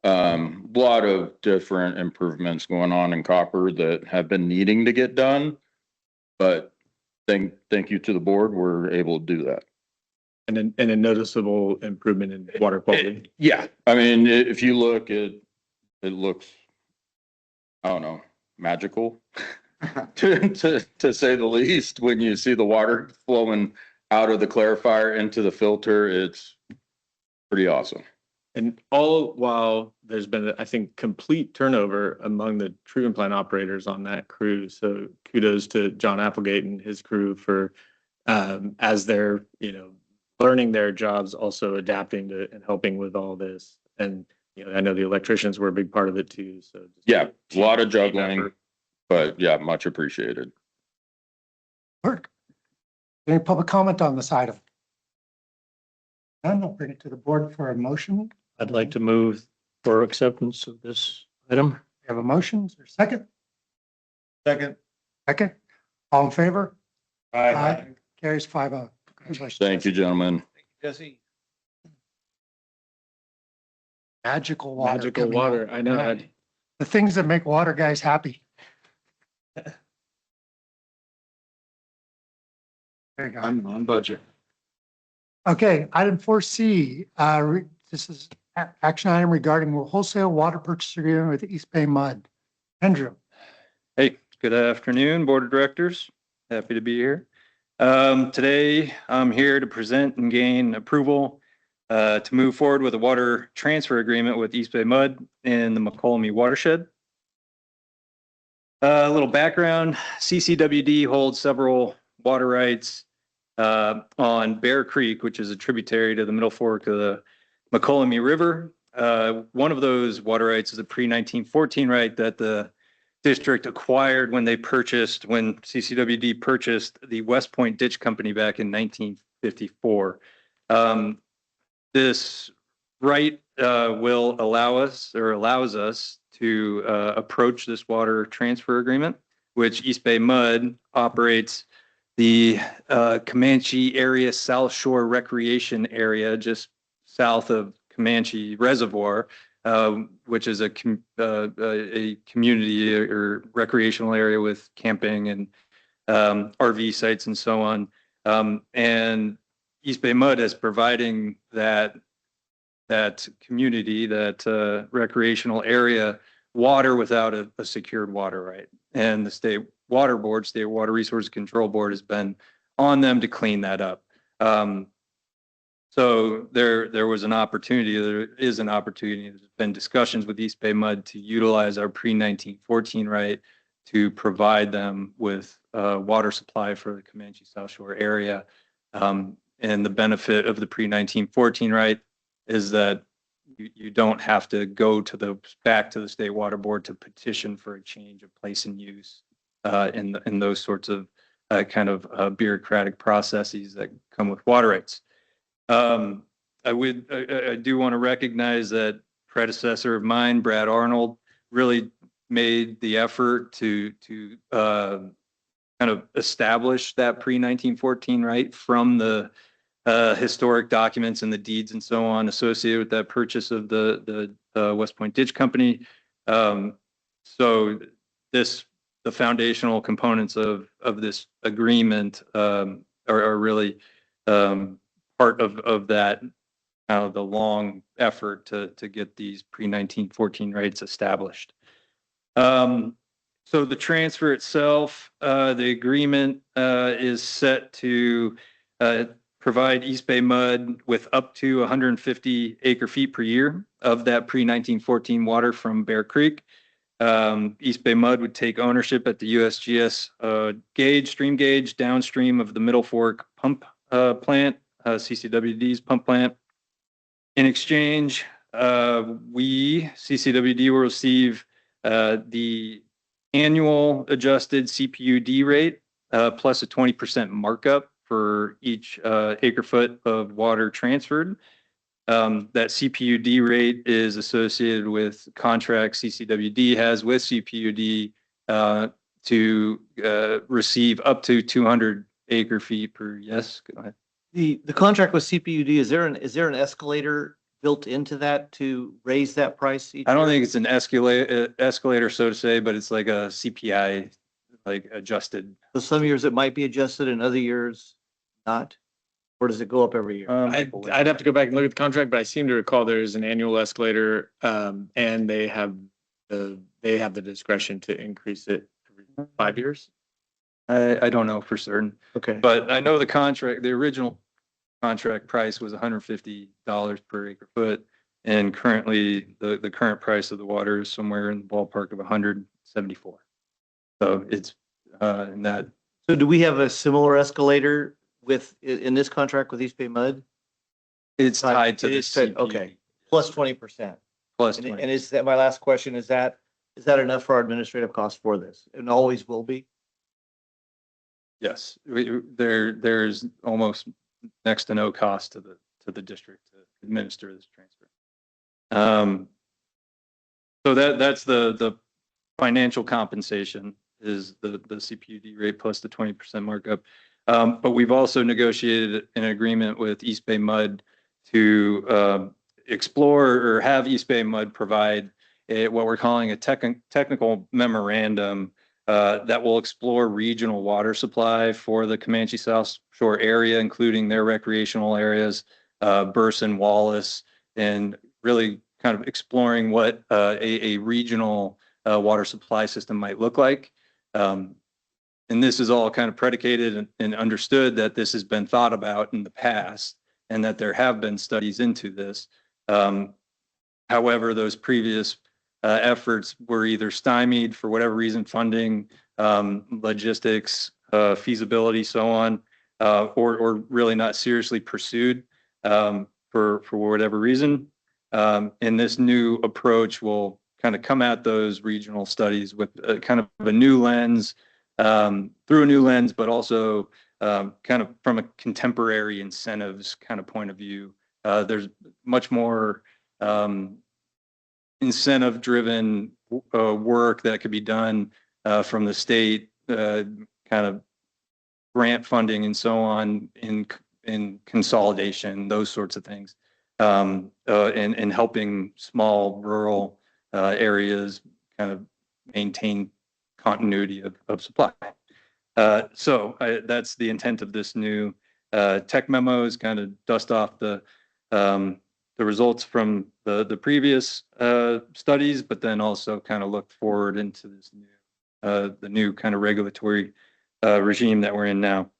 a lot of different improvements going on in copper that have been needing to get done. But thank you to the board, we're able to do that. And a noticeable improvement in water quality. Yeah, I mean, if you look at it, looks, I don't know, magical to say the least. When you see the water flowing out of the clarifier into the filter, it's pretty awesome. And all while there's been, I think, complete turnover among the treatment plant operators on that crew. So kudos to John Applegate and his crew for, as they're, learning their jobs, also adapting to and helping with all this. And, I know the electricians were a big part of it too. So yeah, a lot of juggling, but yeah, much appreciated. Work. Any public comment on this item? None, I'll bring it to the board for a motion. I'd like to move for acceptance of this item. We have a motion, is there a second? Second. Second, all in favor? Aye. Carries 5-0. Congratulations. Thank you, gentlemen. Jesse. Magical water. magical coming water. out. I know. Yeah. The things that make water guys happy. There you go. I'm on budget. Okay, item 4C, this is action item regarding wholesale water purchase agreement with East Bay Mud. Andrew. Hey, good afternoon, Board of Directors. Happy to be here. Today, I'm here to present and gain approval to move forward with a water transfer agreement with East Bay Mud in the McCollum watershed. A little background, CCWD holds several water rights on Bear Creek, which is a tributary to the Middle Fork of the McCollum River. One of those water rights is a pre-1914 right that the district acquired when CCWD purchased the West Point Ditch Company back in 1954. This right allows us to approach this water transfer agreement, which East Bay Mud operates the Comanche area South Shore Recreation Area, just south of Comanche Reservoir, which is a community or recreational area with camping and RV sites and so on. And East Bay Mud is providing that community, that recreational area, water without a secured water right. And the State Water Resources Control Board has been on them to clean that up. So there is an opportunity, there's been discussions with East Bay Mud to utilize our pre-1914 right to provide them with water supply for the Comanche South Shore area. And the benefit of the pre-1914 right is that you don't have to go back to the State Water Board to petition for a change of place and use in those sorts of bureaucratic processes that come with water rights. I do want to recognize that predecessor of mine, Brad Arnold, really made the effort to kind of establish that pre-1914 right from the historic documents and the deeds and so on associated with that purchase of the West Point Ditch Company. So the foundational components of this agreement are really part of that, the long effort to get these pre-1914 rates established. So the transfer itself, the agreement is set to provide East Bay Mud with up to 150 acre feet per year of that pre-1914 water from Bear Creek. East Bay Mud would take ownership at the USGS stream gauge downstream of the Middle Fork pump plant, CCWD's pump plant. In exchange, CCWD will receive the annual adjusted CPUD rate plus a 20% markup for each acre foot of water transferred. That CPUD rate is associated with contracts CCWD has with CPUD to receive up to 200 acre feet per. Yes, go ahead. The contract with CPUD, is there an escalator built into that to raise that price each I don't year? think it's an escalator, so to say, but it's like a CPI, like adjusted. So some years it might be adjusted and other years not? Or does it go up every year? I'd have to go back and look at the contract, but I seem to recall there's an annual escalator, and they have the discretion to increase it every 5 years. I don't know for certain, Okay. but I know the original contract price was $150 per acre foot. And currently the current price of the water is somewhere in the ballpark of 174. So it's in that. So do we have a similar escalator in this contract with East Bay Mud? It's tied to this. Okay. Plus 20%. Plus And 20. is that, my last question, is that enough for our administrative costs for this? And always will be? Yes, there's almost next to no cost to the district to administer this transfer. So that's the financial compensation is the CPUD rate plus the 20% markup. But we've also negotiated an agreement with East Bay Mud to explore or have East Bay Mud provide what we're calling a technical memorandum that will explore regional water supply for the Comanche South Shore area, including their recreational areas, Burson, Wallace, and really kind of exploring what a regional water supply system might look like. And this is all kind of predicated and understood that this has been thought about in the past and that there have been studies into this. However, those previous efforts were either stymied for whatever reason, funding, logistics, feasibility, so on, or really not seriously pursued for whatever reason. And this new approach will kind of come at those regional studies with kind of a new lens, through a new lens, but also kind of from a contemporary incentives kind of point of view. There's much more incentive-driven work that could be done from the state, kind of grant funding and so on in consolidation, those sorts of things, and helping small rural areas kind of maintain continuity of supply. So that's the intent of this new tech memo, is kind of dust off the results from the previous studies, but then also kind of look forward into this new the new kind of regulatory regime that we're in now.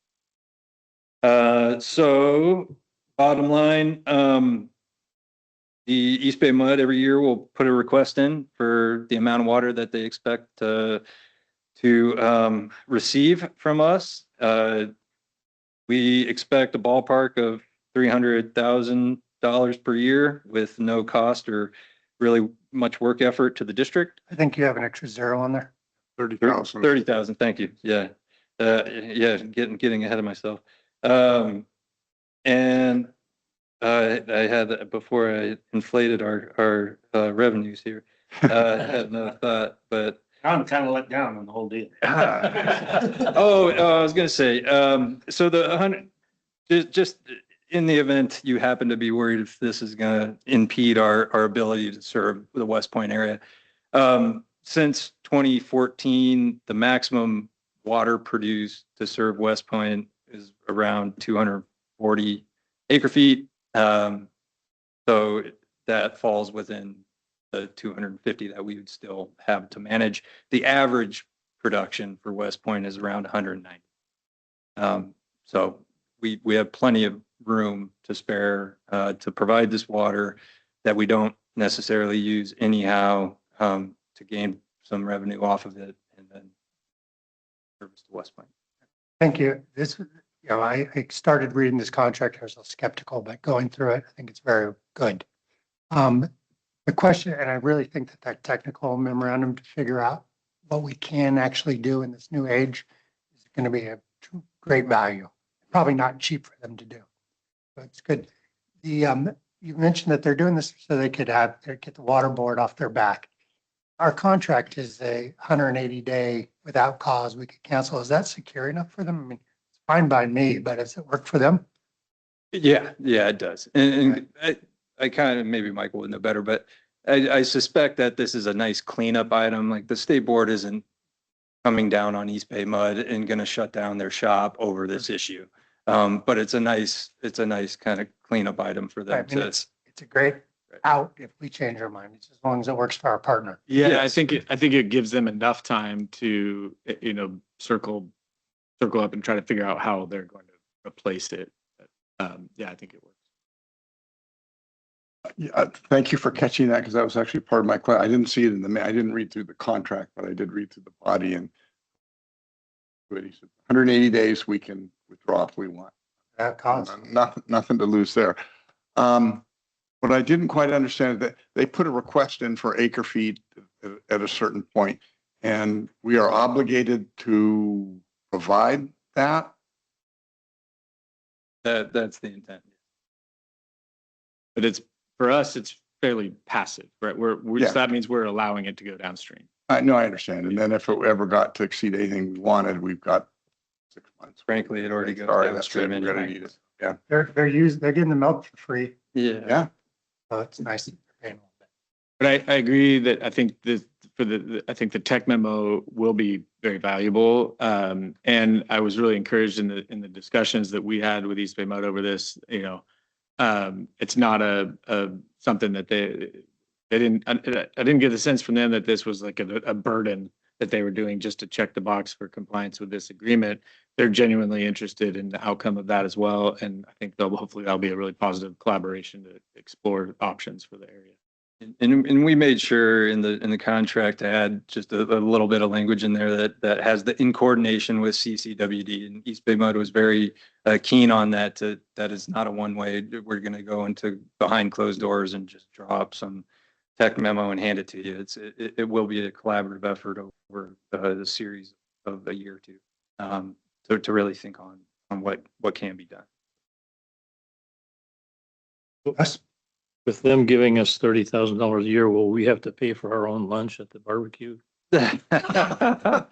So bottom line, the East Bay Mud every year will put a request in for the amount of water that they expect to receive from us. We expect a ballpark of $300,000 per year with no cost or really much work effort to the district. I think you have an extra zero on there. 30,000. 30,000, thank you. Yeah. Yeah, getting ahead of myself. And I had, before I inflated our revenues here, I had another thought, but. I'm kind of let down on the whole deal. I was going to say, so the 100, just in the event you happen to be worried if this is going to impede our ability to serve the West Point area. Since 2014, the maximum water produced to serve West Point is around 240 acre feet. So that falls within the 250 that we would still have to manage. The average production for West Point is around 190. So we have plenty of room to spare to provide this water that we don't necessarily use anyhow to gain some revenue off of it and then service to West Point. Thank you. This, I started reading this contract. I was a little skeptical, but going through it, I think it's very good. The question, and I really think that technical memorandum to figure out what we can actually do in this new age is going to be a great value. Probably not cheap for them to do, but it's good. You mentioned that they're doing this so they could get the water board off their back. Our contract is a 180-day without cause. We could cancel. Is that secure enough for them? I mean, it's fine by me, but does it work for them? Yeah, it does. And I kind of, maybe Michael would know better, but I suspect that this is a nice cleanup item. Like the state board isn't coming down on East Bay Mud and going to shut down their shop over this issue. But it's a nice kind of cleanup item for them. I mean, it's a great out if we change our mind, as long as it works for our partner. Yeah, Yes. I think it gives them enough time to, circle up and try to figure out how they're going to replace it. Yeah, I think it works. Yeah, thank you for catching that because that was actually part of my question. I didn't see it I didn't read through the contract, but I did read through the body and he said 180 days we can withdraw if we want. That costs. Nothing to lose there. What I didn't quite understand is that they put a request in for acre feet at a certain point, and we are obligated to provide that. That's the intent. But for us, it's fairly passive, right? Yeah. That means we're allowing it to go downstream. I understand. And then if it ever got to exceed anything we wanted, we've got 6 months. Frankly, it already goes Sorry, that's it. downstream We're gonna anyway. need it. Yeah. They're getting the milk for free. Yeah. Yeah. So it's nice. That they're paying a little bit. But I agree that I think I think the tech memo will be very valuable. And I was really encouraged in the discussions that we had with East Bay Mud over this. It's not a something that they didn't. I didn't get the sense from them that this was like a burden that they were doing just to check the box for compliance with this agreement. They're genuinely interested in the outcome of that as well, and I think hopefully that'll be a really positive collaboration to explore options for the area. And we made sure in the contract to add just a little bit of language in there that has the in coordination with CCWD, and East Bay Mud was very keen on that. That is not a one-way. We're going to go into behind closed doors and just draw up some tech memo and hand it to you. It will be a collaborative effort over the series of a year or two to really think on what can be done. Yes. With them giving us $30,000 a year, will we have to pay for our own lunch at the barbecue?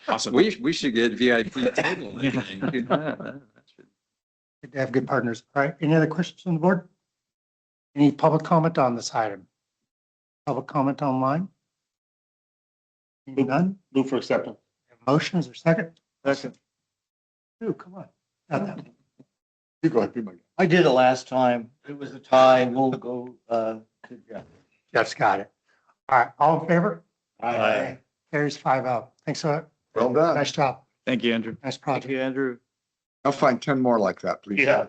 Awesome. We should get VIP table. Yeah. Good to have good partners. All right. Any other questions on the board? Any public comment on this item? Public comment online? Seeing none? Move for acceptance. Motion, is there a second? Second. Ooh, come on. Got that. You go ahead, be my guest. I did it last time. It was a tie. We'll go to Jeff. Jeff's got it. All right. All in favor? Aye. Carries 5-0. Thanks a lot. Well done. Nice job. Thank you, Andrew. Nice Thank project. you, Andrew. I'll find 10 more like that, please. Yeah.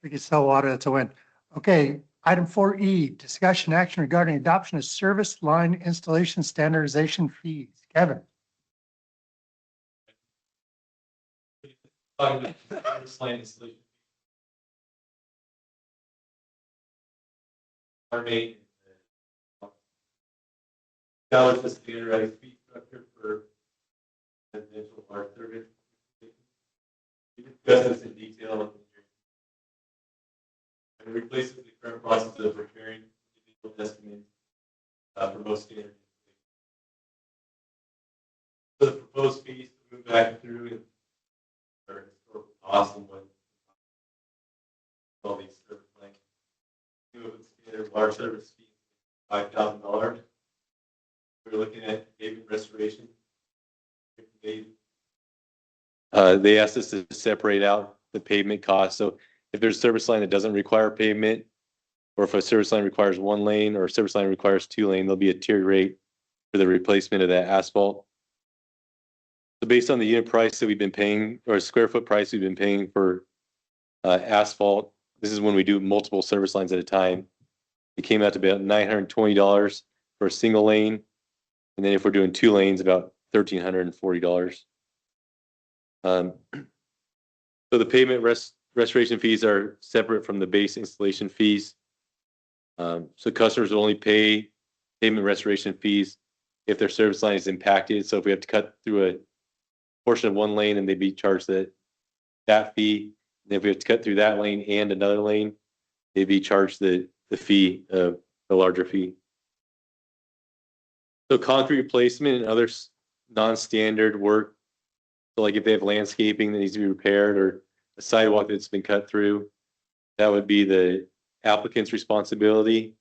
We can sell water. That's a win. Okay. Item 4E, discussion action regarding adoption of service line installation standardization fees. Kevin. That was the standardized fee structure for residential water service. We discussed this in detail. And replaces the current process of preparing individual estimates for most standard. So the proposed fees to move back through and are historical costs and what all these service lines. Standard water service fee, $5,000. We're looking at pavement restoration. They asked us to separate out the pavement cost. So if there's a service line that doesn't require pavement, or if a service line requires 1 lane or a service line requires 2 lane, there'll be a tiered rate for the replacement of that asphalt. So based on the unit price that we've been paying, or square foot price we've been paying for asphalt, this is when we do multiple service lines at a time. It came out to about $920 for a single lane. And then if we're doing 2 lanes, about $1,340. So the pavement restoration fees are separate from the base installation fees. So customers will only pay pavement restoration fees if their service line is impacted. So if we have to cut through a portion of 1 lane and they'd be charged that fee. And if we have to cut through that lane and another lane, they'd be charged the fee of the larger fee. So concrete replacement and other non-standard work. So like if they have landscaping that needs to be repaired or a sidewalk that's been cut through, that would be the applicant's responsibility,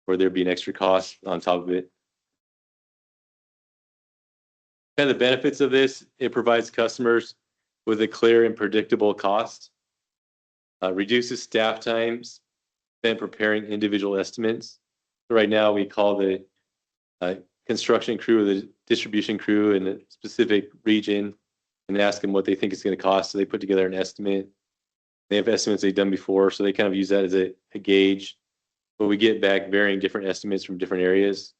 or there'd be an extra cost on top of it. Kind of the benefits of this, it provides customers with a clear and predictable cost, reduces staff times spent preparing individual estimates. So right now we call the construction crew or the distribution crew in a specific region and ask them what they think it's going to cost. So they put together an estimate. They have estimates they've done before, so they kind of use that as a gauge. But we get back varying different estimates from different areas.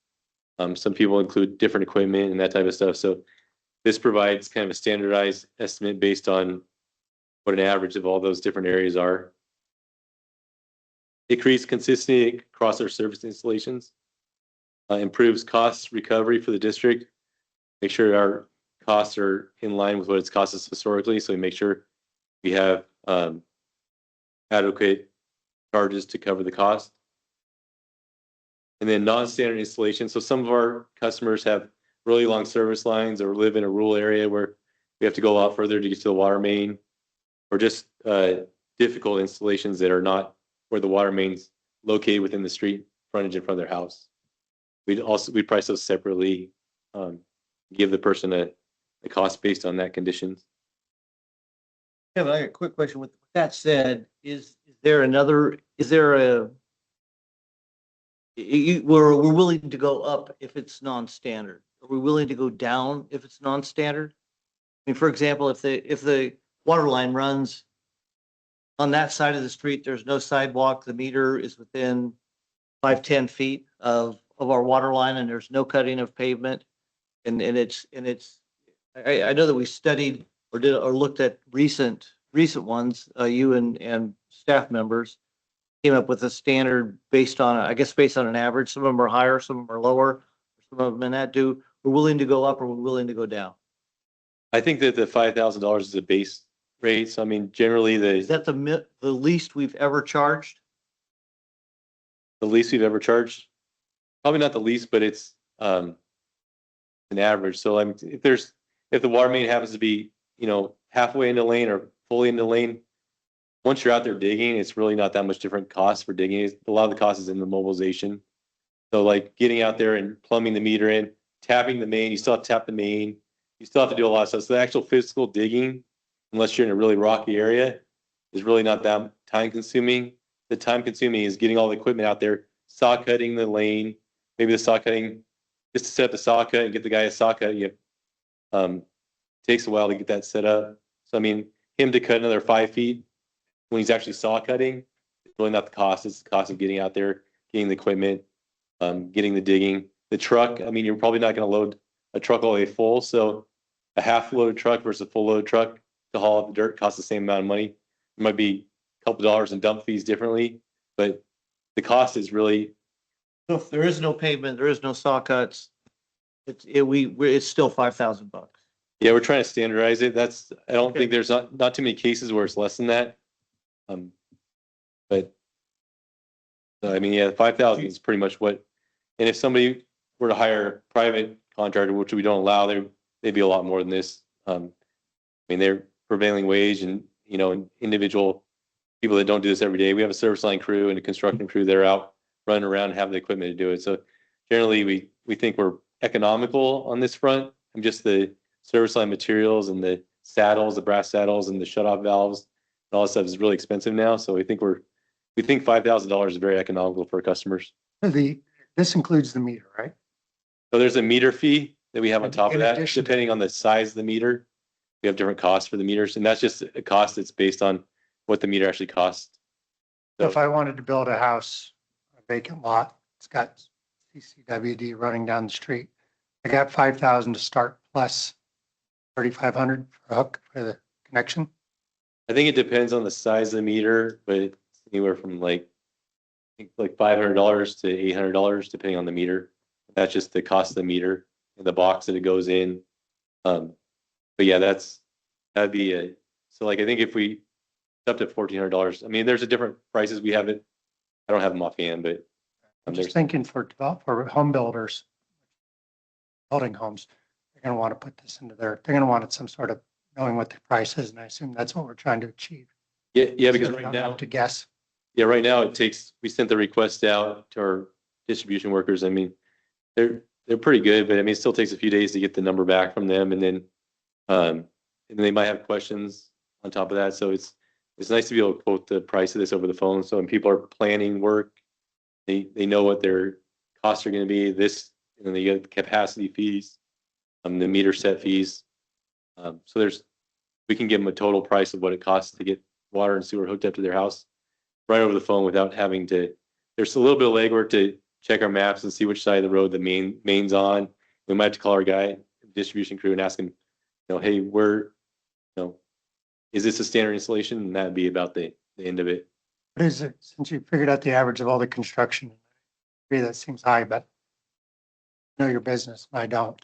Some people include different equipment and that type of stuff. So this provides kind of a standardized estimate based on what an average of all those different areas are. It creates consistency across our service installations, improves cost recovery for the district, make sure our costs are in line with what it's cost us historically. So we make sure we have adequate charges to cover the cost. And then non-standard installation. So some of our customers have really long service lines or live in a rural area where we have to go a lot further to get to the water main, or just difficult installations that are not where the water main's located within the street frontage in front of their house. We'd price those separately, give the person a cost based on that conditions. Kevin, I got a quick question. With that said, we're willing to go up if it's non-standard. Are we willing to go down if it's non-standard? I mean, for example, if the water line runs on that side of the street, there's no sidewalk, the meter is within 5-10 feet of our water line, and there's no cutting of pavement. And I know that we studied or looked at recent ones, you and staff members came up with a standard based on an average. Some of them are higher, some of them are lower, some of them in that we're willing to go up or we're willing to go down. I think that the $5,000 is a base rate. So I mean, generally Is that the least we've ever charged? The least we've ever charged? Probably not the least, but it's an average. So I mean, if the water main happens to be, halfway into lane or fully into lane, once you're out there digging, it's really not that much different cost for digging. A lot of the cost is in the mobilization. So like getting out there and plumbing the meter in, tapping the main, you still have to tap the main. You still have to do a lot of stuff. So the actual physical digging, unless you're in a really rocky area, is really not that time consuming. The time consuming is getting all the equipment out there, saw cutting the lane, maybe the saw cutting, just to set up the saw cut and get the guy a saw cut. Takes a while to get that set up. So I mean, him to cut another 5 feet when he's actually saw cutting, it's really not the cost. It's the cost of getting out there, getting the equipment, getting the digging. The truck, I mean, you're probably not going to load a truck all the way full. So a half load truck versus a full load truck to haul up the dirt costs the same amount of money. It might be a couple dollars in dump fees differently, but the cost is really. So if there is no pavement, there is no saw cuts, it's still $5,000. Yeah, we're trying to standardize it. I don't think there's not too many cases where it's less than that. But I mean, yeah, 5,000 is pretty much what. And if somebody were to hire a private contractor, which we don't allow, they'd be a lot more than this. I mean, they're prevailing wage and individual people that don't do this every day. We have a service line crew and a construction crew that are out running around and have the equipment to do it. So generally, we think we're economical on this front. And just the service line materials and the saddles, the brass saddles and the shutoff valves all this stuff is really expensive now. So we think $5,000 is very economical for our customers. This includes the meter, right? So there's a meter fee that we have on top of In that, addition- depending on the size of the meter. We have different costs for the meters, and that's just a cost that's based on what the meter actually costs. So if I wanted to build a house, a vacant lot, it's got CCWD running down the street. I got 5,000 to start plus 3,500 for a hook for the connection. I think it depends on the size of the meter, but it's anywhere from I think $500 to $800, depending on the meter. That's just the cost of the meter and the box that it goes in. But yeah, that'd be so I think if we up to $1,400, I mean, there's a different prices. We have it. I don't have them offhand, but I'm just thinking for home builders, building homes, they're going to want to put this into they're going to want it some sort of knowing what the price is. And I assume that's what we're trying to achieve. yeah, because So we right don't now, have to guess. yeah, right now we sent the request out to our distribution workers. I mean, they're pretty good, but I mean, it still takes a few days to get the number back from them. And then they might have questions on top of that. So it's nice to be able to quote the price of this over the phone. So when people are planning work, they know what their costs are going to be. And they get capacity fees, the meter set fees. So we can give them a total price of what it costs to get water and sewer hooked up to their house right over the phone without having to. There's a little bit of legwork to check our maps and see which side of the road the main's on. We might have to call our guy, distribution crew, and ask him, hey, is this a standard installation? And that'd be about the end of it. What is it? Since you figured out the average of all the construction, that seems high, but I know your business and I don't.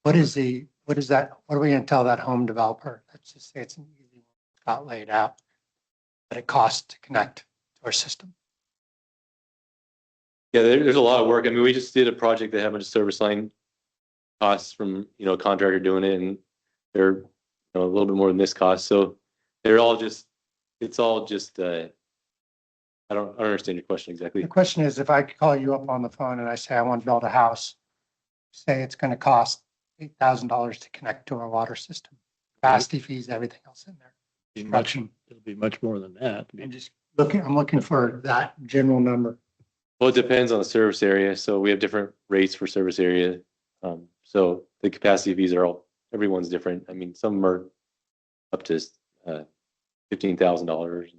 What is that? What are we going to tell that home developer? Let's just say it's an easy one, got laid out, that it costs to connect to our system. Yeah, there's a lot of work. I mean, we just did a project that had a bunch of service line costs from, a contractor doing it, and they're a little bit more than this cost. So it's all just, I don't understand your question exactly. The question is, if I call you up on the phone and I say, I want to build a house, say it's going to cost $8,000 to connect to our water system, capacity fees, everything else in there. Construction. It'll be much more than that. I'm looking for that general number. Well, it depends on the service area. So we have different rates for service area. So the capacity fees everyone's different. I mean, some are up to $15,000.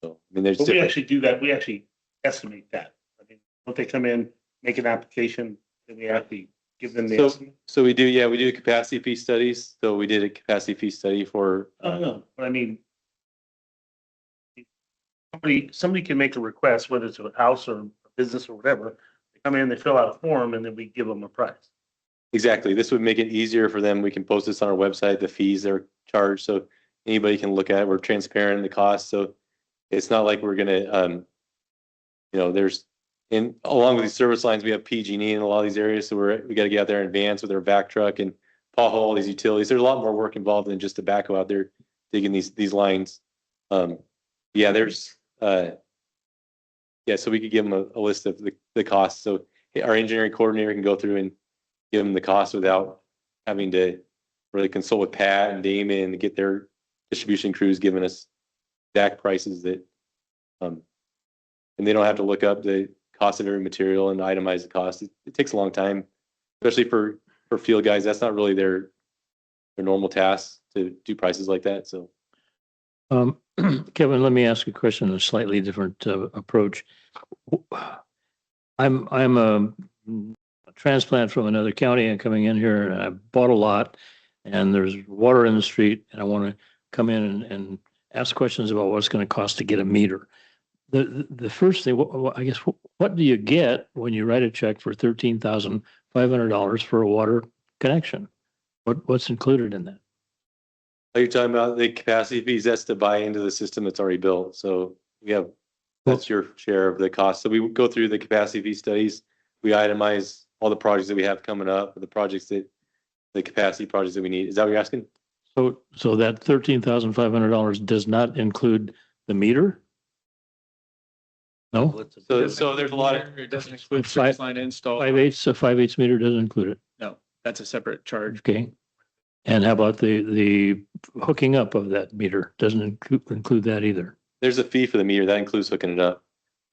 So, I mean, there's But we different. actually do that. We actually estimate that. I mean, don't they come in, make an application, and we actually give them the estimate? So we do capacity fee studies. So we did a capacity fee study for. No, but I mean, somebody can make a request, whether it's a house or a business or whatever. They come in, they fill out a form, and then we give them a price. Exactly. This would make it easier for them. We can post this on our website, the fees are charged, so anybody can look at it. We're transparent in the cost, so it's not like we're gonna, along with these service lines, we have PG&E in a lot of these areas, so we got to get out there in advance with our vac truck and pothole all these utilities. There's a lot more work involved than just tobacco out there digging these lines. So we could give them a list of the costs. So our engineering coordinator can go through and give them the cost without having to really consult with Pat and Damon and get their distribution crews giving us exact prices that, and they don't have to look up the cost of every material and itemize the cost. It takes a long time, especially for field guys. That's not really their normal task to do prices like that. So, Kevin, let me ask a question, a slightly different approach. I'm a transplant from another county and coming in here, and I bought a lot, and there's water in the street, and I want to come in and ask questions about what it's going to cost to get a meter. The first thing, I guess, what do you get when you write a check for $13,500 for a water connection? What's included in that? are you talking about the capacity fees? That's to buy into the system that's already built. So that's your share of the cost. So we go through the capacity fee studies. We itemize all the projects that we have coming up, the capacity projects that we need. Is that what you're asking? So that $13,500 does not include the meter? No? So there's a lot of. It doesn't include service line install. 5/8, so 5/8 meter doesn't include it. No, that's a separate charge. Okay. And how about the hooking up of that meter? Doesn't include that either. There's a fee for the meter that includes hooking it up.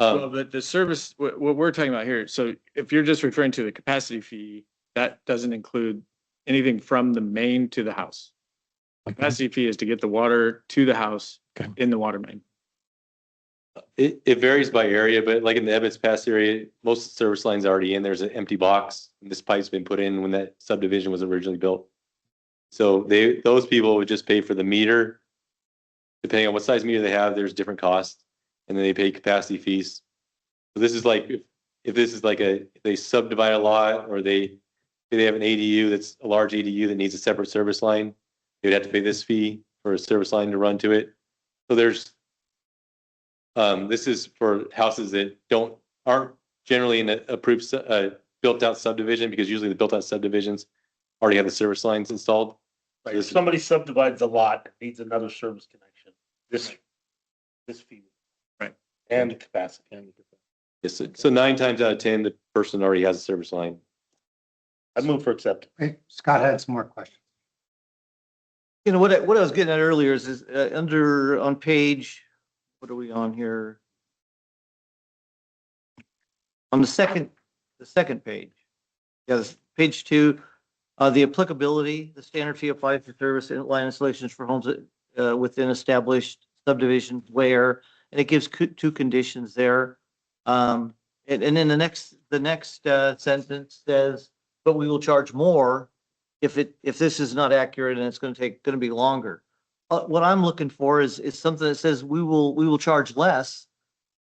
Well, the service, what we're talking about here, so if you're just referring to the capacity fee, that doesn't include anything from the main to the house. Capacity fee is to get the water to the house Okay. in the water main. It varies by area, but like in the Evans Pass area, most of the service lines are already in. There's an empty box. This pipe's been put in when that subdivision was originally built. So those people would just pay for the meter. Depending on what size meter they have, there's different costs. And then they pay capacity fees. So this is like, if this is like if they subdivide a lot, or they have an ADU that's a large ADU that needs a separate service line, they would have to pay this fee for a service line to run to it. So this is for houses that aren't generally in a approved, built out subdivision, because usually the built out subdivisions already have the service lines installed. Right, if somebody subdivides a lot, needs another service connection, this fee. Right. And the capacity. Yes, so 9 times out of 10, the person already has a service line. I move for acceptance. Hey, Scott had some more questions. You know, what I was getting at earlier is on page, what are we on here? On the second page. Yeah, this page 2, the applicability, the standard fee applies for service line installations for homes within established subdivisions where, and it gives 2 conditions there. And then the next sentence says, but we will charge more if this is not accurate and it's going to be longer. What I'm looking for is something that says we will charge less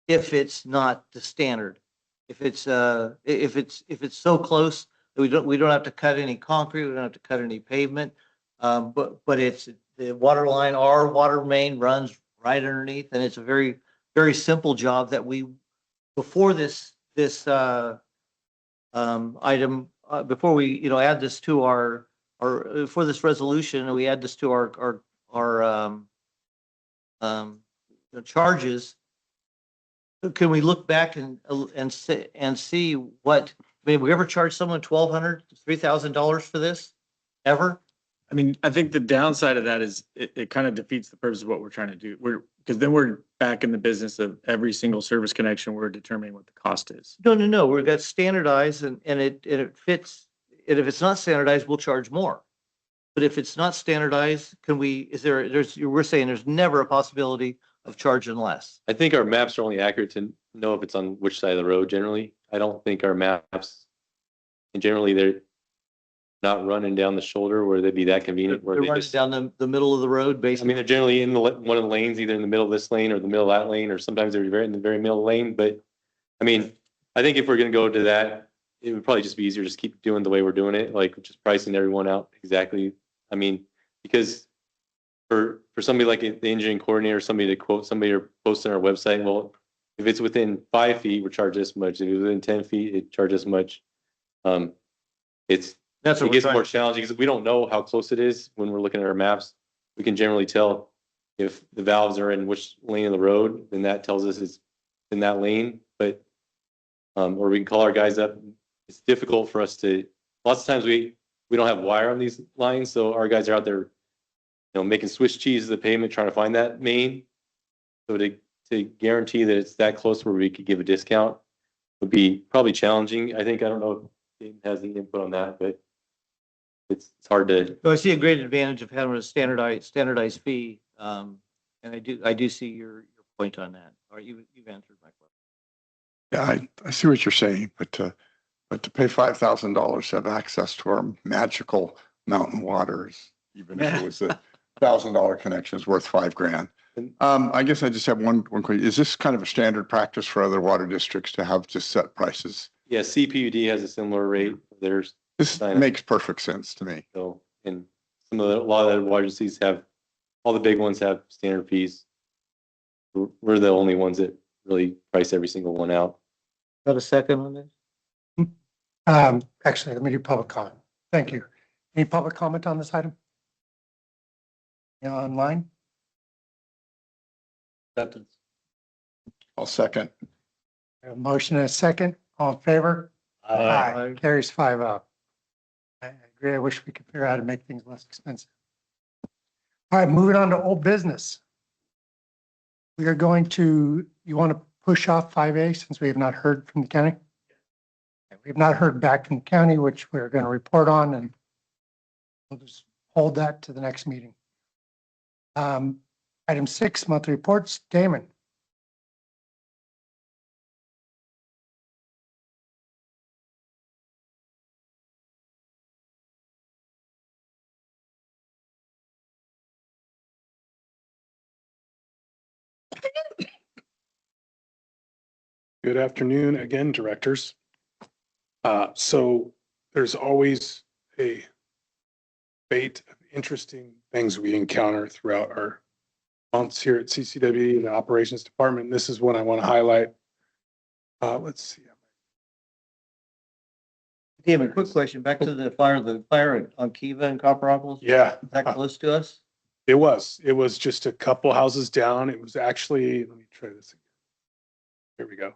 if it's not the standard. If it's so close that we don't have to cut any concrete, we don't have to cut any pavement. But it's the water line, our water main runs right underneath, and it's a very, very simple job that before this item, before we, add this to our for this resolution, we add this to our charges. Can we look back and see what, we ever charge someone $1,200, $3,000 for this ever? I mean, I think the downside of that is it kind of defeats the purpose of what we're trying to do. Because then we're back in the business of every single service connection, we're determining what the cost is. No. We've got standardized and it fits. And if it's not standardized, we'll charge more. But if it's not standardized, we're saying there's never a possibility of charging less. I think our maps are only accurate to know if it's on which side of the road generally. I don't think our maps, and generally they're not running down the shoulder where they'd be that convenient. They're running down the middle of the road, basically. I mean, they're generally in one of the lanes, either in the middle of this lane or the middle of that lane, or sometimes they're in the very middle lane. But I mean, I think if we're going to go to that, it would probably just be easier to just keep doing the way we're doing it, like just pricing everyone out exactly. I mean, because for somebody like the engineering coordinator, somebody to quote somebody or post on our website, well, if it's within 5 feet, we charge this much. If it's within 10 feet, it charges this much. It gets more challenging because we don't know how close it is when we're looking at our maps. We can generally tell if the valves are in which lane of the road, then that tells us it's in that lane. But or we can call our guys up. It's difficult for us to. Lots of times we don't have wire on these lines, so our guys are out there, making Swiss cheese of the pavement, trying to find that main. So to guarantee that it's that close where we could give a discount would be probably challenging. I don't know if Dayton has any input on that, but it's hard to. So I see a great advantage of having a standardized fee, and I do see your point on that. All right, you've answered my question. Yeah, I see what you're saying, but to pay $5,000 to have access to our magical mountain waters, even if it was a $1,000 connection, is worth $5,000. I guess I just have one question. Is this kind of a standard practice for other water districts to have just set prices? Yeah, CPUD has a similar rate. This makes perfect sense to me. So, and a lot of the water agencies all the big ones have standard fees. We're the only ones that really price every single one out. Got a second on this? Actually, let me do public comment. Thank you. Any public comment on this item? Online? Acceptance. I'll second. A motion and a second. All in favor? Aye. Carries 5-0. agree. I wish we could figure out how to make things less expensive. All right, moving on to old business. We are going to, you want to push off 5A since we have not heard from the county? We have not heard back from the county, which we're going to report on, and we'll just hold that to the next meeting. Item 6, monthly reports. Damon. Good afternoon again, directors. So there's always a spate of interesting things we encounter throughout our months here at CCWD and the operations department. This is one I want to highlight. Let's see. David, quick question, back to the fire on Kiva and Copperopolis. Yeah, Is that close to us? it was just a couple houses down. It was actually, let me try this again. Here we go.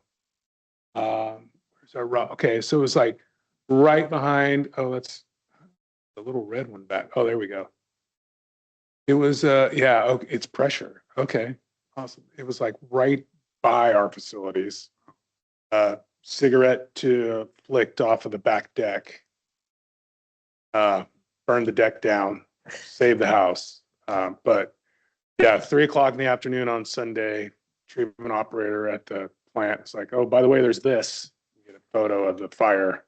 Where's our route? Okay, so it was like right behind, oh, that's the little red one back. Oh, there we go. It was, yeah, okay, it's pressure. Okay, awesome. It was like right by our facilities. Cigarette to flicked off of the back deck. Burned the deck down, saved the house. But yeah, 3 o'clock in the afternoon on Sunday, treatment operator at the plant. It's like, oh, by the way, there's this. You get a photo of the fire.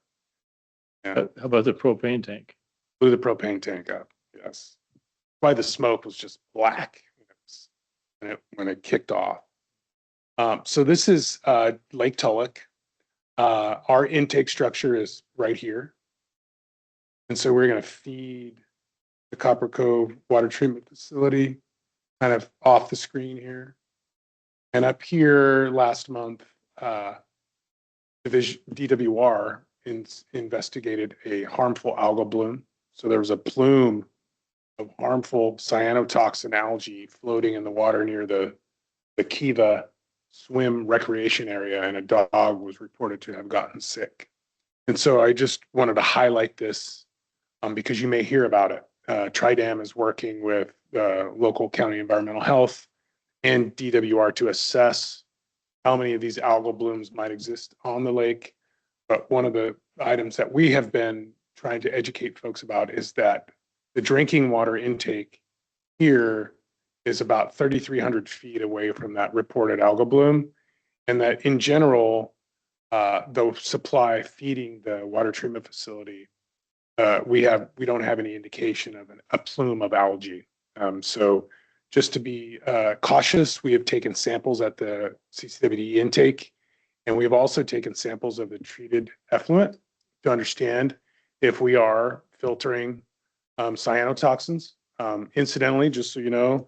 Yeah. How about the propane tank? Blew the propane tank up. Yes. Why the smoke was just black when it kicked off. So this is Lake Tulloch. Our intake structure is right here. And so we're going to feed the Copper Cove water treatment facility kind of off the screen here. And up here last month, DWR investigated a harmful algal bloom. So there was a plume of harmful cyanotoxin algae floating in the water near the Kiva swim recreation area, and a dog was reported to have gotten sick. And so I just wanted to highlight this because you may hear about it. Tridam is working with local county environmental health and DWR to assess how many of these algal blooms might exist on the lake. But one of the items that we have been trying to educate folks about is that the drinking water intake here is about 3,300 feet away from that reported algal bloom. And that in general, the supply feeding the water treatment facility, we don't have any indication of a plume of algae. So just to be cautious, we have taken samples at the CCWD intake, and we've also taken samples of the treated effluent to understand if we are filtering cyanotoxins. Incidentally, just so you know,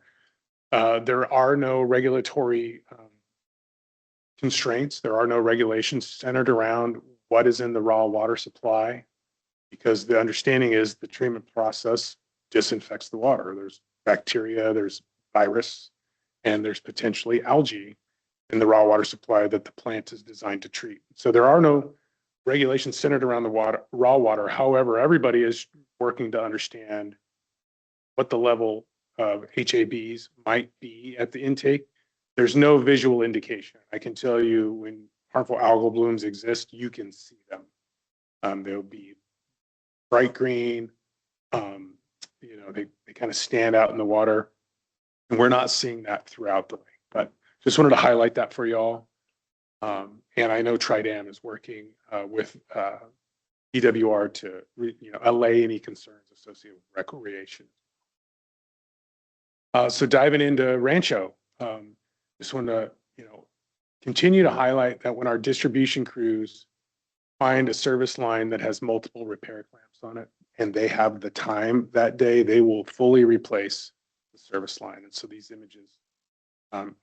there are no regulatory constraints. There are no regulations centered around what is in the raw water supply, because the understanding is the treatment process disinfects the water. There's bacteria, there's virus, and there's potentially algae in the raw water supply that the plant is designed to treat. So there are no regulations centered around the raw water. However, everybody is working to understand what the level of HABs might be at the intake. There's no visual indication. I can tell you when harmful algal blooms exist, you can see them. They'll be bright green. They kind of stand out in the water. And we're not seeing that throughout the lake, but just wanted to highlight that for y'all. And I know Tridam is working with EWR to allay any concerns associated with recreation. So diving into Rancho, just want to continue to highlight that when our distribution crews find a service line that has multiple repair clamps on it, and they have the time that day, they will fully replace the service line. And so these images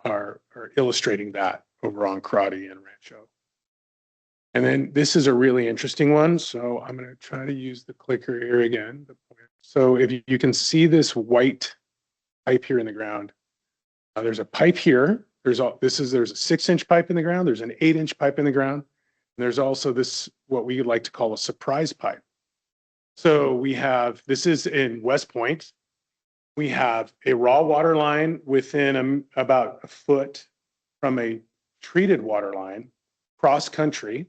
are illustrating that over on Crotty and Rancho. And then this is a really interesting one. So I'm going to try to use the clicker here again. So if you can see this white pipe here in the ground, there's a pipe here. There's a 6-inch pipe in the ground. There's an 8-inch pipe in the ground. And there's also this, what we like to call a surprise pipe. So we have, this is in West Point. We have a raw water line within about a foot from a treated water line, cross country.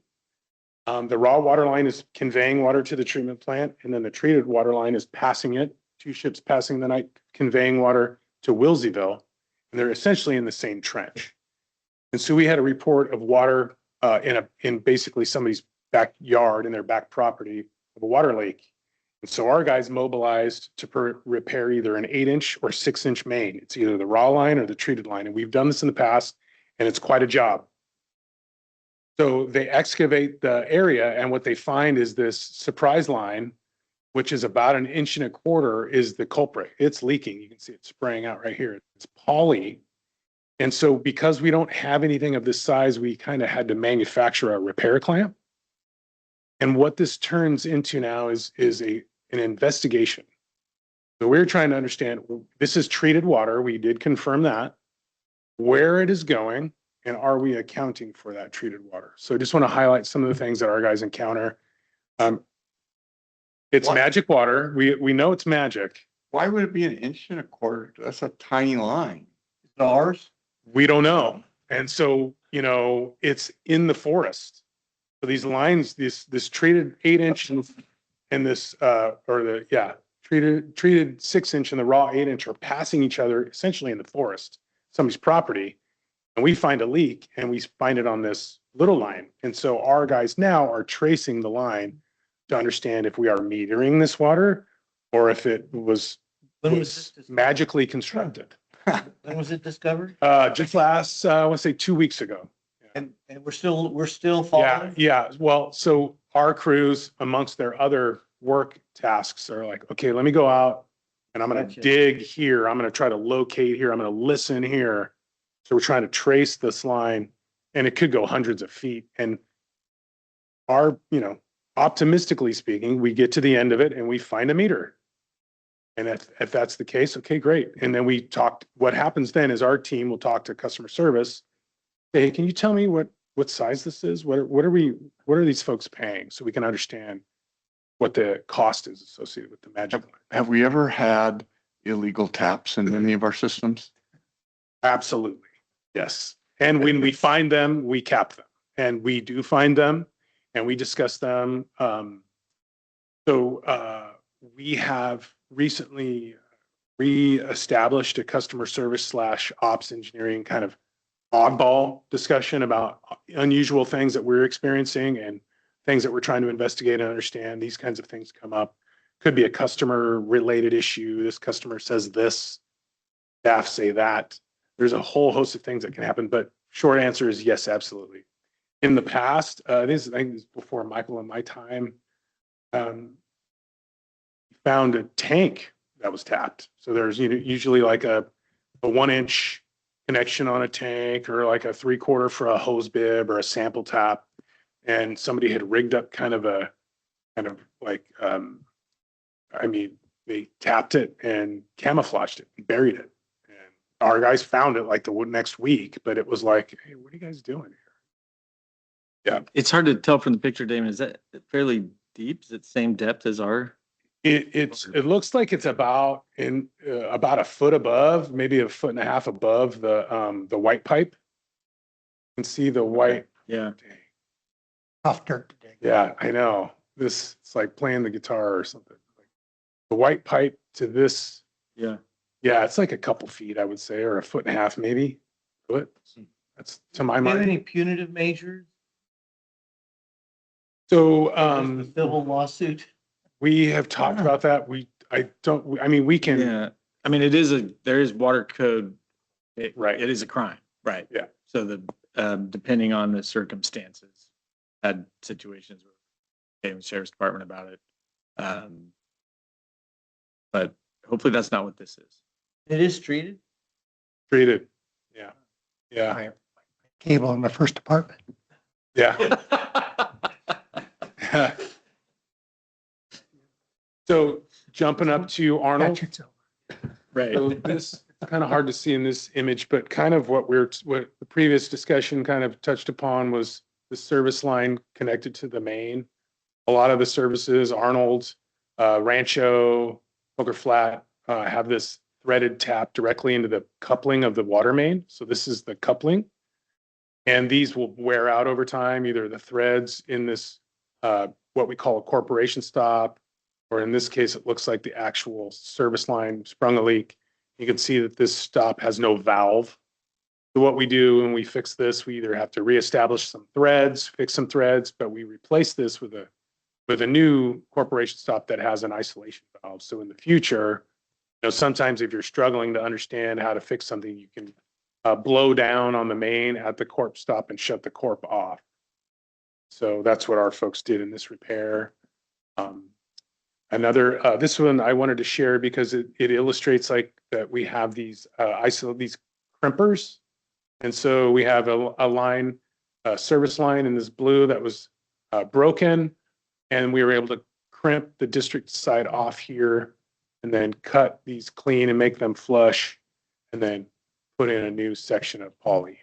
The raw water line is conveying water to the treatment plant, and then the treated water line is passing it, 2 ships passing the night, conveying water to Wilseyville. And they're essentially in the same trench. And so we had a report of water in basically somebody's backyard, in their back property, of a water leak. And so our guys mobilized to repair either an 8-inch or 6-inch main. It's either the raw line or the treated line. And we've done this in the past, and it's quite a job. So they excavate the area, and what they find is this surprise line, which is about 1.25 inches, is the culprit. It's leaking. You can see it spraying out right here. It's poly. And so because we don't have anything of this size, we kind of had to manufacture a repair clamp. And what this turns into now is an investigation. So we're trying to understand, this is treated water. We did confirm that, where it is going, and are we accounting for that treated water? So I just want to highlight some of the things that our guys encounter. It's magic water. We know it's magic. Why would it be 1.25 inches? That's a tiny line. Is it ours? We don't know. And so, it's in the forest. So these lines, this treated 8-inch and this, treated 6-inch and the raw 8-inch are passing each other essentially in the forest, somebody's property. And we find a leak and we find it on this little line. And so our guys now are tracing the line to understand if we are metering this water or if it was magically constructed. When was it discovered? Just last, I want to say 2 weeks ago. And we're still following? Yeah. Well, so our crews amongst their other work tasks are like, okay, let me go out and I'm going to dig here. I'm going to try to locate here. I'm going to listen here. So we're trying to trace this line, and it could go hundreds of feet. And our, optimistically speaking, we get to the end of it and we find a meter. And if that's the case, okay, great. And then we talked, what happens then is our team will talk to customer service. Hey, can you tell me what size this is? What are these folks paying? So we can understand what the cost is associated with the magic line. Have we ever had illegal taps in any of our systems? Absolutely. Yes. And when we find them, we cap them, and we do find them and we discuss them. We have recently reestablished a customer service / ops engineering kind of oddball discussion about unusual things that we're experiencing and things that we're trying to investigate and understand. These kinds of things come up. Could be a customer related issue. This customer says this, staff say that. There's a whole host of things that can happen, but short answer is yes, absolutely. In the past, I think this is before Michael and my time, found a tank that was tapped. So there's usually like a 1-inch connection on a tank or like a 3/4 for a hose bib or a sample tap. And somebody had rigged up they tapped it and camouflaged it and buried it. Our guys found it like the next week, but it was like, hey, what are you guys doing here? Yeah. It's hard to tell from the picture, Damon. Is that fairly deep? Is it the same depth as our? It looks like it's about a foot above, maybe 1.5 feet above the white pipe. You can see the white. Yeah. Tough dirt to dig. Yeah, I know. It's like playing the guitar or something. Like the white pipe to this. Yeah. Yeah, it's like a couple feet, I would say, or 1.5 feet maybe. But that's to my Do you have mind. any punitive measures? So The civil lawsuit? we have talked about that. We can. Yeah. I mean, there is water code. Right. It is a crime. Right. Yeah. So depending on the circumstances, had situations with the sheriff's department about it. But hopefully that's not what this is. It is treated? Treated. Yeah. Yeah. My cable in the first apartment. Yeah. So jumping up to Arnold. Right. So this it's kind of hard to see in this image, but kind of what the previous discussion kind of touched upon was the service line connected to the main. A lot of the services, Arnold, Rancho, Poker Flat, have this threaded tap directly into the coupling of the water main. So this is the coupling. And these will wear out over time, either the threads in this, what we call a corporation stop, or in this case, it looks like the actual service line sprung a leak. You can see that this stop has no valve. So what we do when we fix this, we either have to reestablish some threads, fix some threads, but we replace this with a new corporation stop that has an isolation valve. So in the future, sometimes if you're struggling to understand how to fix something, you can blow down on the main at the corp stop and shut the corp off. So that's what our folks did in this repair. This one I wanted to share because it illustrates like that we have these these crimpers. And so we have a line, a service line in this blue that was broken, and we were able to crimp the district side off here and then cut these clean and make them flush, and then put in a new section of poly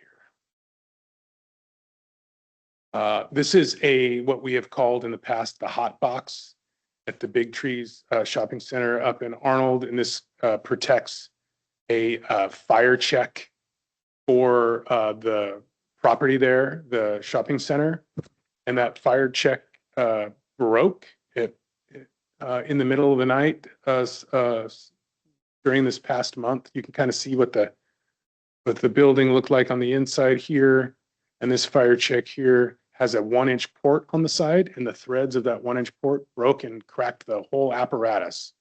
here. This is what we have called in the past the hot box at the Big Trees Shopping Center up in Arnold, and this protects a fire check for the property there, the shopping center, and that fire check broke in the middle of the night during this past month. You can kind of see what the building looked like on the inside here, and this fire check here has a 1-inch port on the side, and the threads of that 1-inch port broke and cracked the whole apparatus.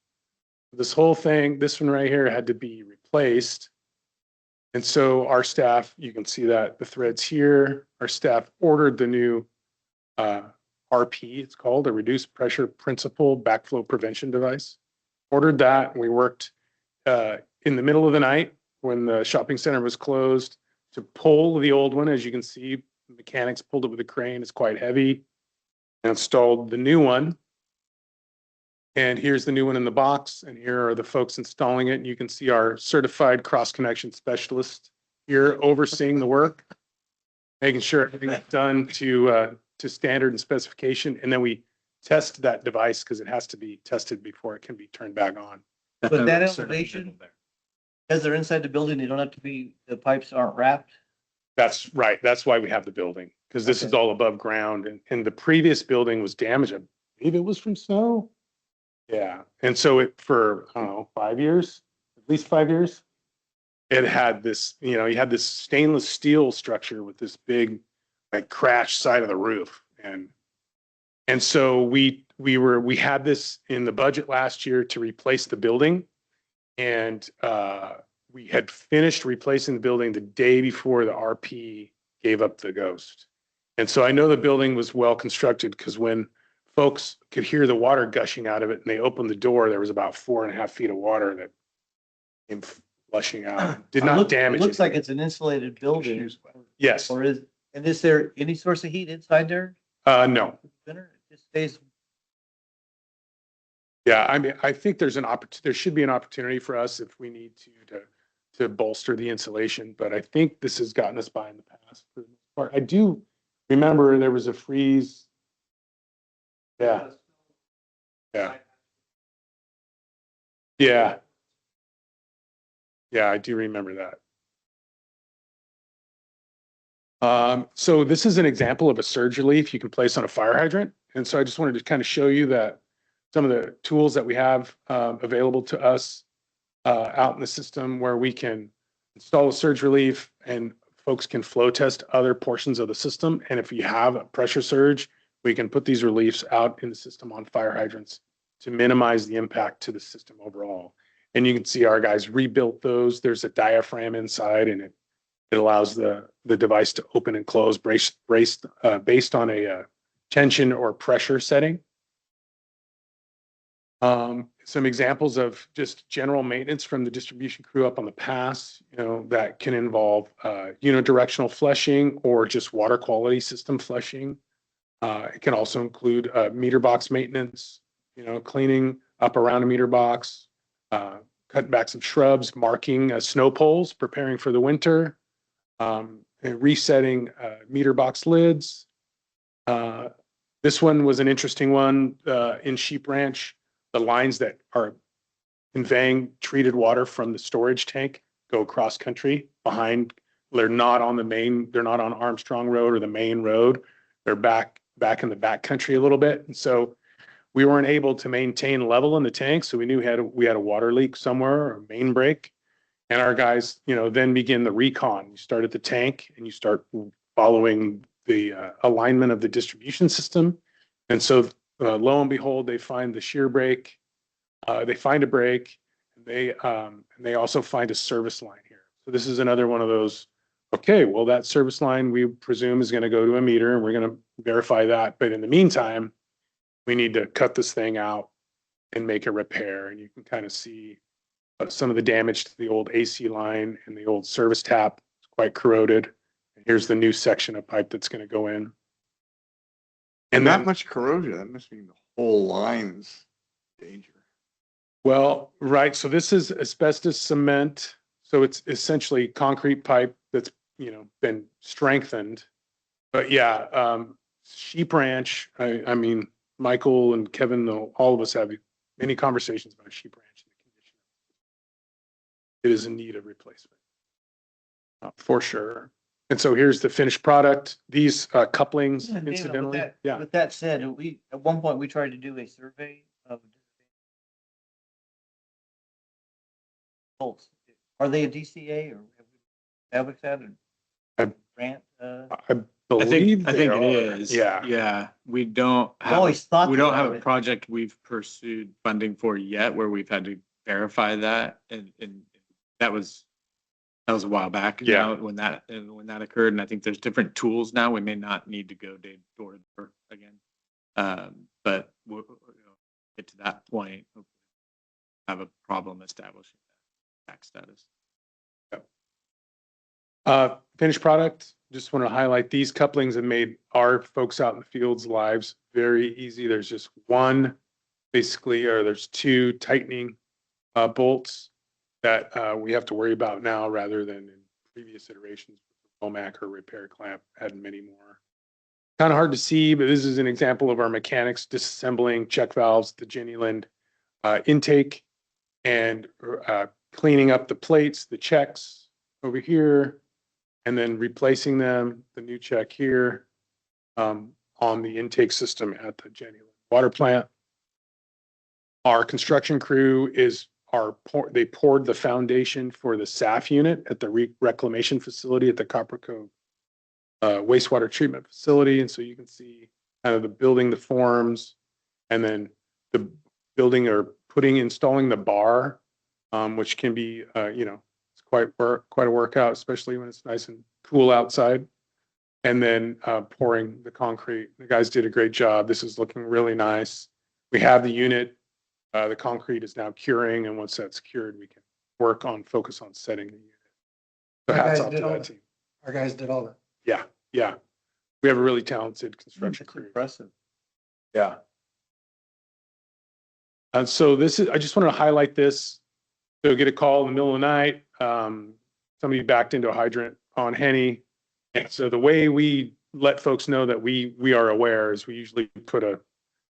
This whole thing, this one right here, had to be replaced. And so our staff, you can see that the threads here, our staff ordered the new RP, it's called a reduced pressure principal backflow prevention device. Ordered that, and we worked in the middle of the night when the shopping center was closed to pull the old one. As you can see, mechanics pulled it with a crane. It's quite heavy. And installed the new one. And here's the new one in the box. And here are the folks installing it. And you can see our certified cross connection specialist here overseeing the work, making sure everything's done to standard and specification. And then we test that device because it has to be tested before it can be turned back on. But that elevation, as they're inside the building, they don't have to be, the pipes aren't wrapped. That's right. That's why we have the building, because this is all above ground, and the previous building was damaged. I believe it was from snow. Yeah. And so for, I don't know, 5 years, at least 5 years, it had this, you had this stainless steel structure with this big like crash side of the roof. And so we had this in the budget last year to replace the building. And we had finished replacing the building the day before the RP gave up the ghost. And so I know the building was well constructed because when folks could hear the water gushing out of it and they opened the door, there was about 4.5 feet of water that came flushing out. Did not damage it. Looks like it's an insulated building. Yes. Is there any source of heat inside there? No. It just stays. Yeah, I mean, I think there should be an opportunity for us if we need to bolster the insulation, but I think this has gotten us by in the past for the most part. I do remember there was a freeze. Yeah. Yeah. Yeah. Yeah, I do remember that. So this is an example of a surge relief you can place on a fire hydrant. And so I just wanted to kind of show you that some of the tools that we have available to us out in the system where we can install a surge relief and folks can flow test other portions of the system. And if you have a pressure surge, we can put these reliefs out in the system on fire hydrants to minimize the impact to the system overall. And you can see our guys rebuilt those. There's a diaphragm inside, and it allows the device to open and close based on a tension or pressure setting. Some examples of just general maintenance from the distribution crew up on the pass, that can involve unidirectional flushing or just water quality system flushing. It can also include meter box maintenance, cleaning up around a meter box, cutting back some shrubs, marking snow poles, preparing for the winter, and resetting meter box lids. This one was an interesting one in Sheep Ranch. the lines that are conveying treated water from the storage tank go cross country behind. They're not on the main, they're not on Armstrong Road or the main road. They're back in the back country a little bit. And so we weren't able to maintain level in the tank. So we knew we had a water leak somewhere or a main break. And our guys, then begin the recon. You start at the tank and you start following the alignment of the distribution system. And so lo and behold, they find the shear break. They find a break. They also find a service line here. So this is another one of those, okay, well, that service line we presume is going to go to a meter and we're going to verify that. But in the meantime, we need to cut this thing out and make a repair. And you can kind of see some of the damage to the old AC line and the old service tap. It's quite corroded. And here's the new section of pipe that's going to go in. And that much corrosion, that must mean the whole line's danger. Well, right. So this is asbestos cement. So it's essentially concrete pipe that's, been strengthened. But yeah, Sheep Ranch, I mean, Michael and Kevin, all of us have many conversations about Sheep Ranch and the condition. It is in need of replacement, for sure. And so here's the finished product. These couplings, David, incidentally, With that said, at one point we tried to do a survey of bolts. Are they a DCA or have we established that? I- Grant? I believe I think they it are. is. Yeah. Yeah. We don't I always thought we they don't have were. a project we've pursued funding for yet where we've had to verify that. And that was a while back. Yeah. Now, when that occurred. And I think there's different tools now. We may not need to go door to door again. But we'll get to that point. We'll have a problem establishing that tax status. Finished product, just want to highlight these couplings have made our folks out in the field's lives very easy. There's just one basically, or there's two tightening bolts that we have to worry about now rather than in previous iterations. OMAC or repair clamp had many more. Kind of hard to see, but this is an example of our mechanics disassembling check valves, the Jennyland intake, and cleaning up the plates, the checks over here, and then replacing them, the new check here, on the intake system at the Jennyland water plant. Our construction crew they poured the foundation for the SAF unit at the reclamation facility at the Copper Cove wastewater treatment facility. And so you can see kind of the building, the forms, and then the building or installing the bar, which can be, it's quite a workout, especially when it's nice and cool outside. And then pouring the concrete. The guys did a great job. This is looking really nice. We have the unit. The concrete is now curing, and once that's cured, we can focus on setting the unit. So hats off to that team. Our guys did all that. Yeah. We have a really talented construction crew. Impressive. Yeah. And so I just wanted to highlight this. So get a call in the middle of the night. Somebody backed into a hydrant on Henny. And so the way we let folks know that we are aware is we usually put a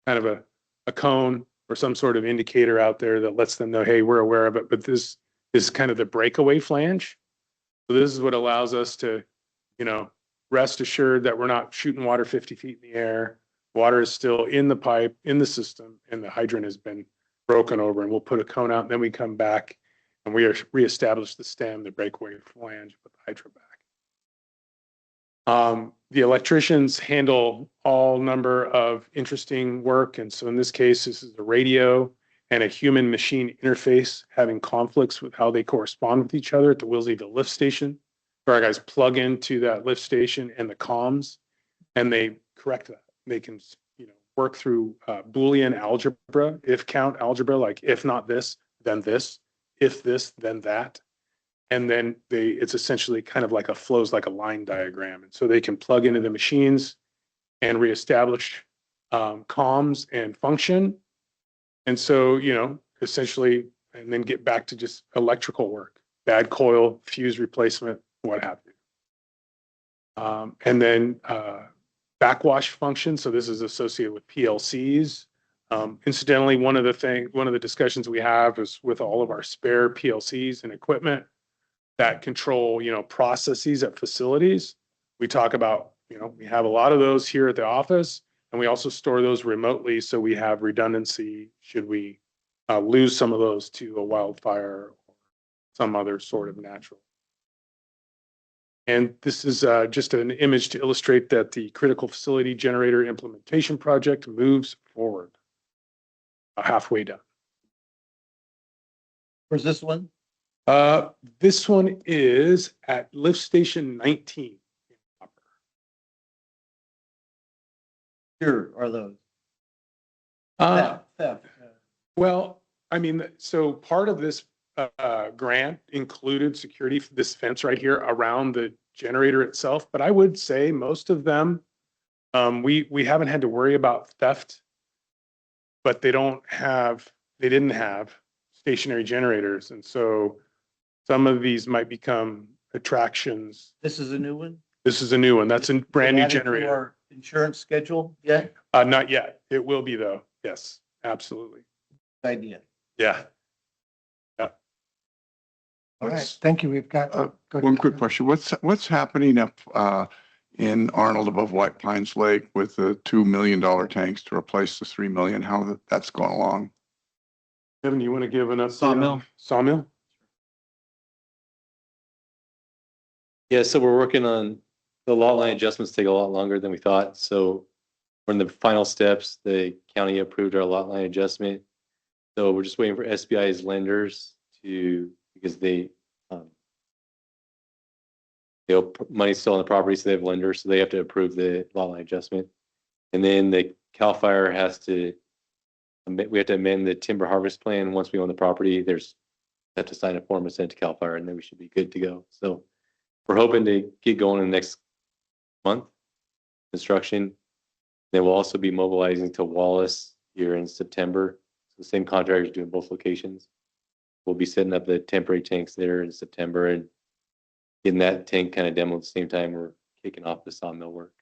kind of a cone or some sort of indicator out there that lets them know, hey, we're aware of it. But this is kind of the breakaway flange. So this is what allows us to, rest assured that we're not shooting water 50 feet in the air. Water is still in the pipe, in the system, and the hydrant has been broken over, and we'll put a cone out, and then we come back and we reestablish the stem, the breakaway flange, put the hydro back. The electricians handle all number of interesting work. And so in this case, this is a radio and a human machine interface having conflicts with how they correspond with each other at the Wilseyville lift station. So our guys plug into that lift station and the comms, and they correct that. They can, work through Boolean algebra, if count algebra, like if not this, then this, if this, then that. And then it's essentially kind of like flows like a line diagram. And so they can plug into the machines and reestablish comms and function. And so, essentially, and then get back to just electrical work, bad coil, fuse replacement, what have you. And then backwash function. So this is associated with PLCs. Incidentally, one of the discussions we have is with all of our spare PLCs and equipment that control, processes at facilities. We talk about, we have a lot of those here at the office, and we also store those remotely, so we have redundancy should we lose some of those to a wildfire or some other sort of natural. And this is just an image to illustrate that the critical facility generator implementation project moves forward. Halfway done. Where's this one? This one is at lift station 19. Here are those. Theft. Well, I mean, so part of this grant included security for this fence right here around the generator itself, but I would say most of them, we haven't had to worry about theft, but they didn't have stationary generators. And so some of these might become attractions. This is a new one? This is a new one. That's a brand new Added to generator. our insurance schedule yet? Not yet. It will be though. Yes, absolutely. Idea. Yeah. All right, thank you. We've got. go One ahead. quick question. What's happening up in Arnold above White Pines Lake with the $2 million tanks to replace the 3 million? How that's going along? Kevin, you want to give an update? Sawmill. Sawmill? Yeah, so we're working on the lot line adjustments take a lot longer than we thought. So we're in the final steps. The county approved our lot line adjustment. So we're just waiting for SBI's lenders because they owe money still on the property, so they have lenders, so they have to approve the lot line adjustment. And then the CAL FIRE we have to amend the timber harvest plan. Once we own the property, have to sign a form and send it to CAL FIRE, and then we should be good to go. So we're hoping to get going in the next month, construction. Then we'll also be mobilizing to Wallace here in September. So the same contractors doing both locations. We'll be setting up the temporary tanks there in September and getting that tank kind of demoed at the same time we're kicking off the sawmill work.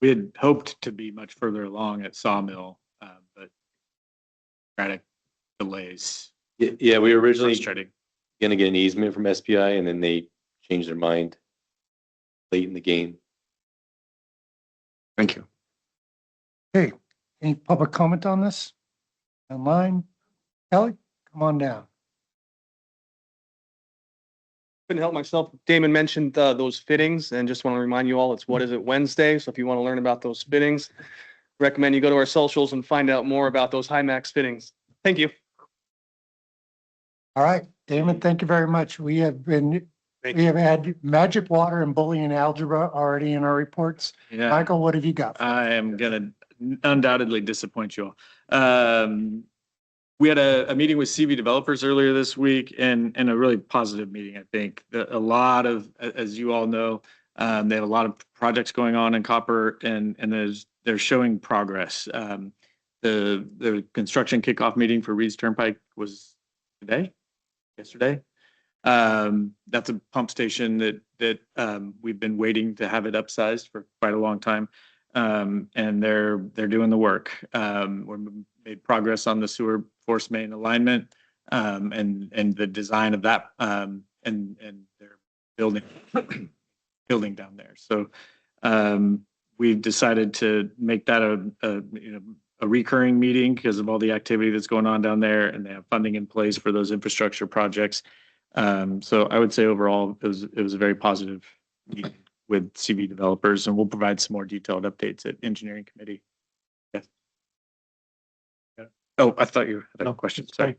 We had hoped to be much further along at Sawmill, but erratic delays. Yeah, we were originally Frustrating. going to get an easement from SPI, and then they changed their mind late in the game. Thank you. Okay, any public comment on this? Online? Kelly, come on down. Couldn't help myself. Damon mentioned those fittings, and just want to remind you all, it's What Is It Wednesday. So if you want to learn about those fittings, recommend you go to our socials and find out more about those Max fittings. Thank you. All right, Damon, thank you very much. We have had magic water and Boolean algebra already in our reports. Yeah. Michael, what have you got? I am gonna undoubtedly disappoint you all. We had a meeting with CV developers earlier this week and a really positive meeting, I think. A lot of, as you all know, they have a lot of projects going on in copper and they're showing progress. The construction kickoff meeting for Reed's Turnpike was yesterday. That's a pump station that we've been waiting to have it upsized for quite a long time. And they're doing the work. We're made progress on the sewer force main alignment, and the design of that, and they're building down there. So, we've decided to make that a recurring meeting because of all the activity that's going on down there, and they have funding in place for those infrastructure projects. So I would say overall, it was a very positive meeting with CV developers, and we'll provide some more detailed updates at engineering committee. Yes. Oh, I thought you had a question. Sorry.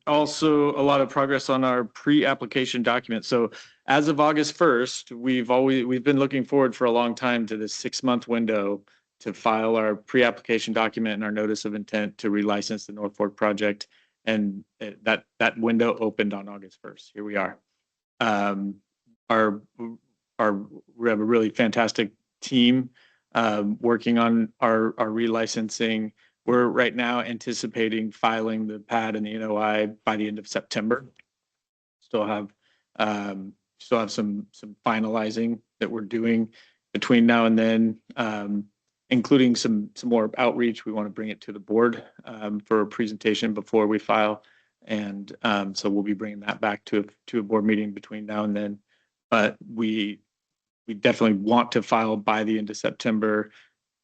Also a lot of progress on our pre-application document. So as of August 1st, we've been looking forward for a long time to this 6-month window to file our pre-application document and our notice of intent to relicense the North Fork project. And that window opened on August 1st. Here we are. We have a really fantastic team working on our relicensing. We're right now anticipating filing the PAD and the NOI by the end of September. Still have some finalizing that we're doing between now and then. including some more outreach. We want to bring it to the board for a presentation before we file. And so we'll be bringing that back to a board meeting between now and then. But we definitely want to file by the end of September.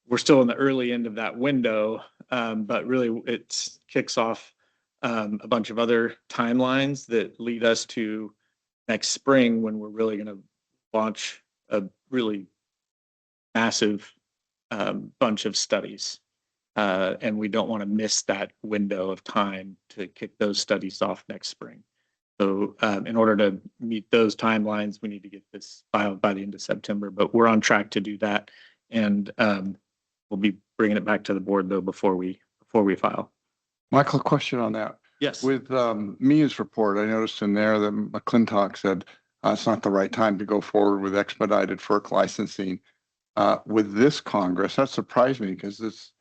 We're still in the early end of that window, but really it kicks off a bunch of other timelines that lead us to next spring when we're really going to launch a really massive bunch of studies. And we don't want to miss that window of time to kick those studies off next spring. So in order to meet those timelines, we need to get this filed by the end of September, but we're on track to do that. And we'll be bringing it back to the board though before we file. Michael, a question on that. Yes. With Mia's report, I noticed in there that McClintock said it's not the right time to go forward with expedited FERC licensing. With this Congress, that surprised me because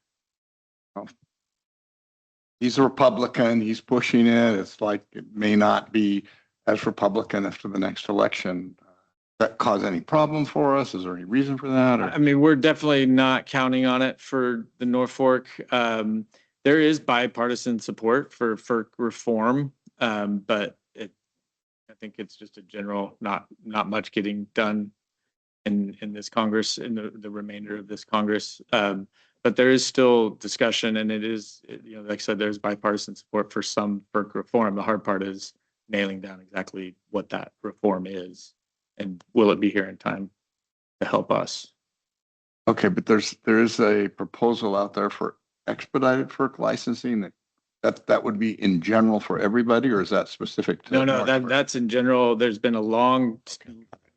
he's a Republican, he's pushing it. It's like it may not be as Republican after the next election. That cause any problem for us? Is there any reason for that? I mean, we're definitely not counting on it for the North Fork. There is bipartisan support for FERC reform, but I think it's just a general, not much getting done in this Congress, in the remainder of this Congress. But there is still discussion, and it is, like I said, there's bipartisan support for some FERC reform. The hard part is nailing down exactly what that reform is, and will it be here in time to help us? Okay, but there is a proposal out there for expedited FERC licensing that would be in general for everybody, or is that specific to? No, that's in general. There's been a long,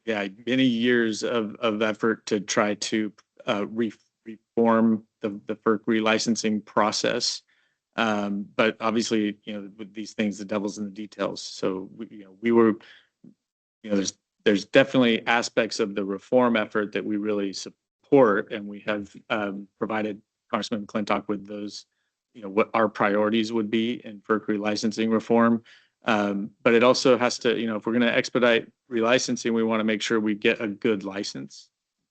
many years of effort to try to reform the FERC relicensing process. But obviously, with these things, the devil's in the details. So there's definitely aspects of the reform effort that we really support, and we have provided Congressman McClintock with those, what our priorities would be in FERC relicensing reform. But it also has to, if we're going to expedite relicensing, we want to make sure we get a good license.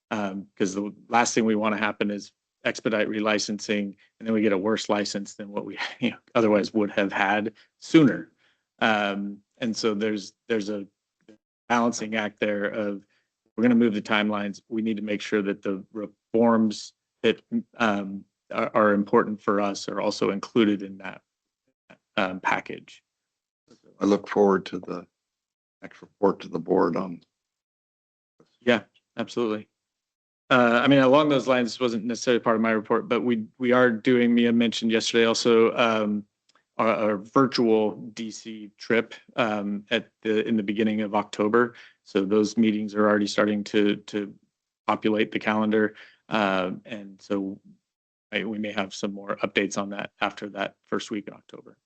Because the last thing we want to happen is expedite relicensing and then we get a worse license than what we otherwise would have had sooner. And so there's a balancing act there of, we're going to move the timelines. We need to make sure that the reforms that are important for us are also included in that package. I look forward to the next report to the board on. Yeah, absolutely. I mean, along those lines, this wasn't necessarily part of my report, but we are doing, Mia mentioned yesterday also, our virtual DC trip in the beginning of October. So those meetings are already starting to populate the calendar. And so we may have some more updates on that after that first week in October.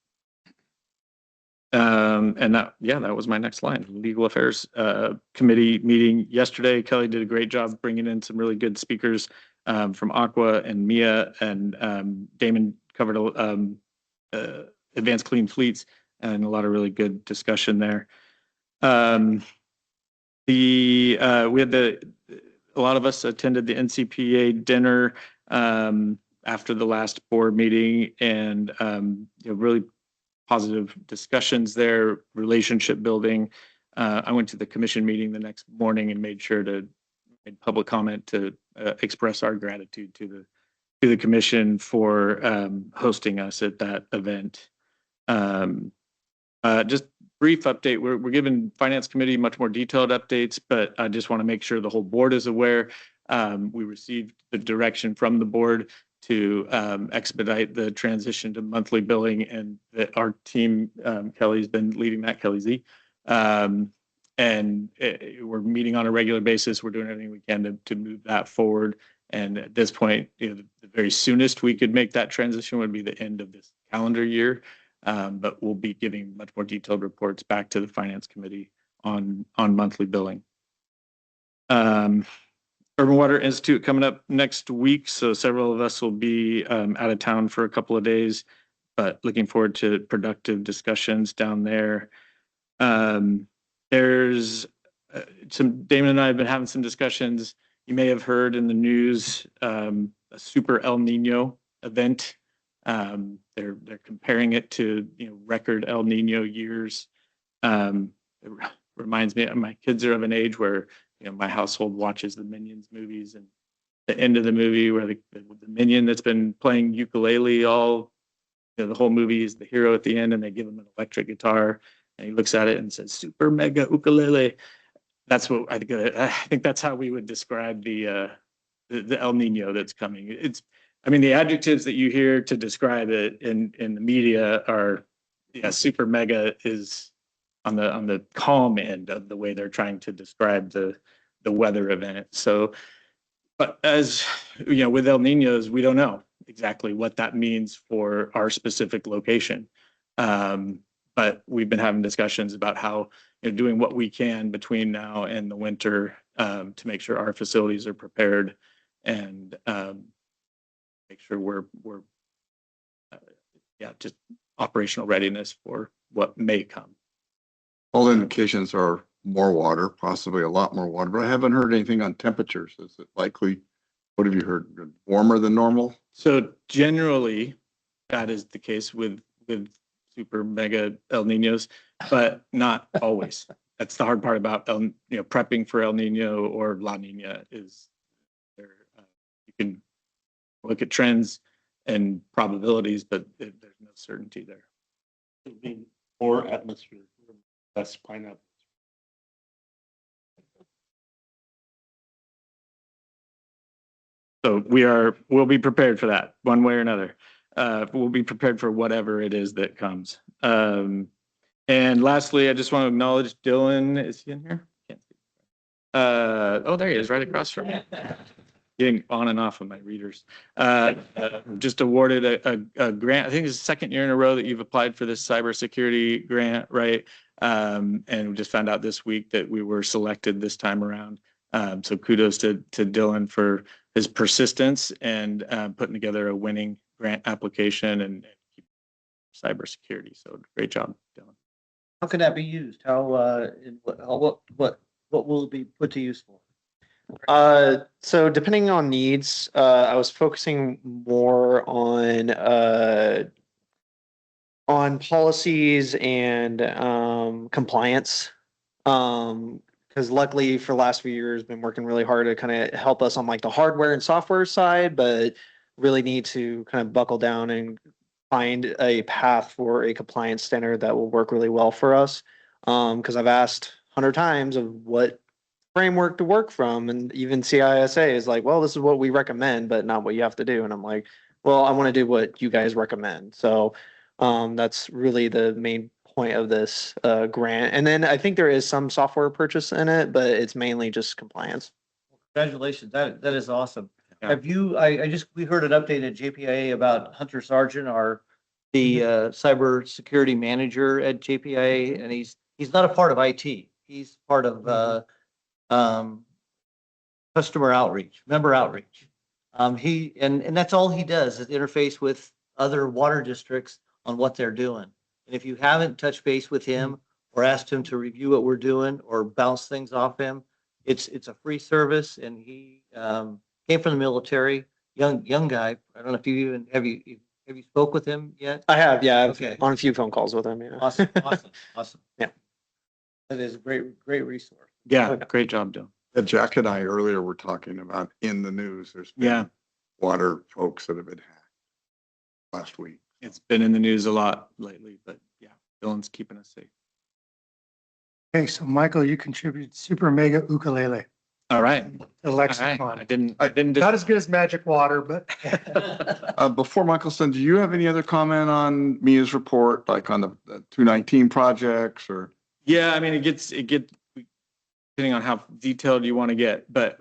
And that was my next line. Legal Affairs Committee meeting yesterday. Kelly did a great job bringing in some really good speakers from Aqua and Mia, and Damon covered advanced clean fleets and a lot of really good discussion there. We had a lot of us attended the NCPA dinner after the last board meeting, and really positive discussions there, relationship building. I went to the commission meeting the next morning and made sure to make public comment to express our gratitude to the commission for hosting us at that event. Just brief update. We're giving Finance Committee much more detailed updates, but I just want to make sure the whole board is aware. We received the direction from the board to expedite the transition to monthly billing, and that our team, Kelly's been leading that, Kelly Z. And we're meeting on a regular basis. We're doing everything we can to move that forward. And at this point, the very soonest we could make that transition would be the end of this calendar year. But we'll be giving much more detailed reports back to the Finance Committee on monthly billing. Urban Water Institute coming up next week, so several of us will be out of town for a couple of days, but looking forward to productive discussions down there. There's Damon and I have been having some discussions. You may have heard in the news a super El Nino event. They're comparing it to, record El Nino years. It reminds me, my kids are of an age where, my household watches the Minions movies, and the end of the movie where the Minion that's been playing ukulele all, the whole movie is the hero at the end, and they give him an electric guitar and he looks at it and says, super mega ukulele. That's what I think that's how we would describe the El Nino that's coming. The adjectives that you hear to describe it in the media are, super mega is on the calm end of the way they're trying to describe the weather event. So, but as with El Ninos, we don't know exactly what that means for our specific location. But we've been having discussions about how, doing what we can between now and the winter to make sure our facilities are prepared and make sure we're just operational readiness for what may come. All indications are more water, possibly a lot more water, but I haven't heard anything on temperatures. Is it likely, what have you heard, warmer than normal? So generally, that is the case with super mega El Ninos, but not always. That's the hard part about prepping for El Nino or La Nina is you can look at trends and probabilities, but there's no certainty there. It'll be more atmosphere, less pineapple. So we'll be prepared for that one way or another. We'll be prepared for whatever it is that comes. And lastly, I just want to acknowledge Dylan. Is he in here? Can't see. Oh, there he is, right across from me. Getting on and off of my readers. Just awarded a grant. I think it's the second year in a row that you've applied for this cybersecurity grant, right? And we just found out this week that we were selected this time around. So kudos to Dylan for his persistence and putting together a winning grant application and cybersecurity. So great job, Dylan. How can that be used? What will it be put to use for? So depending on needs, I was focusing more on policies and compliance. Because luckily for the last few years, been working really hard to kind of help us on like the hardware and software side, but really need to kind of buckle down and find a path for a compliance standard that will work really well for us. Because I've asked 100 times of what framework to work from, and even CISA is like, well, this is what we recommend, but not what you have to do. And I'm like, well, I want to do what you guys recommend. So that's really the main point of this grant. And then I think there is some software purchase in it, but it's mainly just compliance. Congratulations. That is awesome. Yeah. Have you, we heard an update at JPIA about Hunter Sargent, the cybersecurity manager at JPIA, and he's not a part of IT. He's part of customer outreach, member outreach. And that's all he does is interface with other water districts on what they're doing. And if you haven't touched base with him or asked him to review what we're doing or bounce things off him, it's a free service. And he came from the military, young guy. I don't know if you even have you spoke with him yet? I have, yeah. I've Okay. on a few phone calls with him. Yeah. Awesome. Yeah. That is a great resource. Yeah, great job, Dylan. Jack and I earlier were talking about in the news, there's been water folks that have been hacked last week. It's been in the news a lot lately, but yeah, Dylan's keeping us safe. Okay, so Michael, you contributed super mega ukulele. All right. The lexicon. I didn't. Not as good as magic water, but. Before Michaelson, do you have any other comment on Mia's report, like on the 219 projects or? Yeah, I mean, it gets depending on how detailed you want to get, but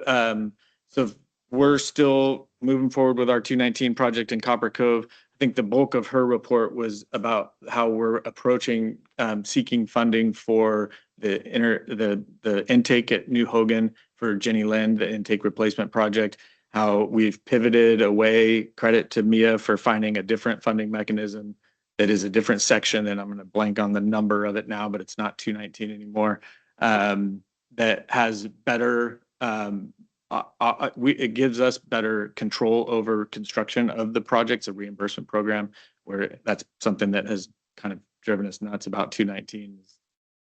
so we're still moving forward with our 219 project in Copper Cove. I think the bulk of her report was about how we're approaching seeking funding for the intake at New Hogan for Jenny Lind, the intake replacement project, how we've pivoted away, credit to Mia for finding a different funding mechanism that is a different section, and I'm going to blank on the number of it now, but it's not 219 anymore, that has better it gives us better control over construction of the projects, a reimbursement program, where that's something that has kind of driven us nuts about 219.